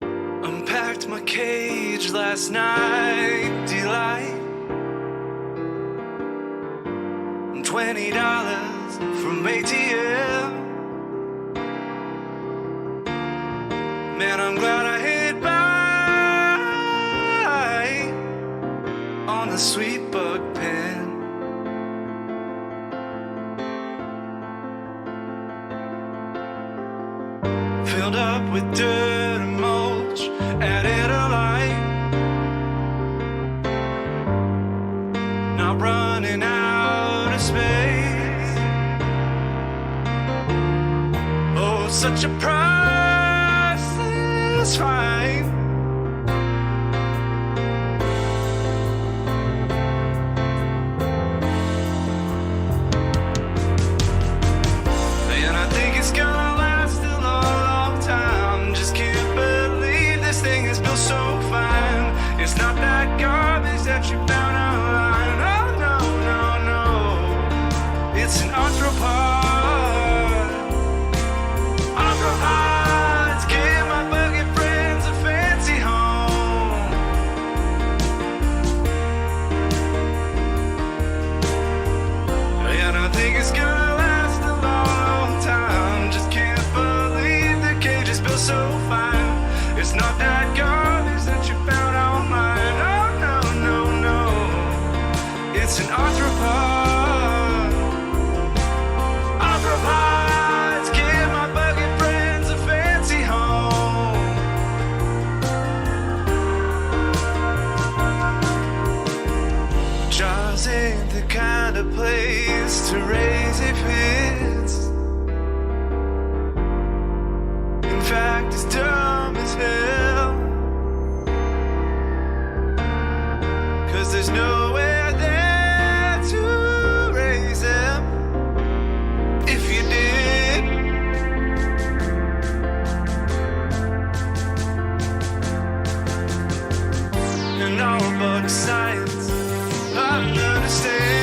Unpacked my cage last night, delight. $20 from ATM. Man, I'm glad I hit buy on the sweet bug pen. Filled up with dirt and mulch, added a light. Not running out of space. Oh, such a priceless find. And I think it's gonna last a long time. Just can't believe this thing is built so fine. It's not that garbage that you found online. Oh no, no, no. It's an arthropod. Arthropods give my buggy friends a fancy home. And I think it's gonna last a long time. Just can't believe the cage is built so fine. It's not that garbage that you found online. Oh no, no, no. It's an arthropod. Arthropods give my buggy friends a fancy home. Jaws ain't the kind of place to raise a pits. In fact, it's dumb as hell. 'Cause there's nowhere there to raise them. If you did, and all about science, I don't understand.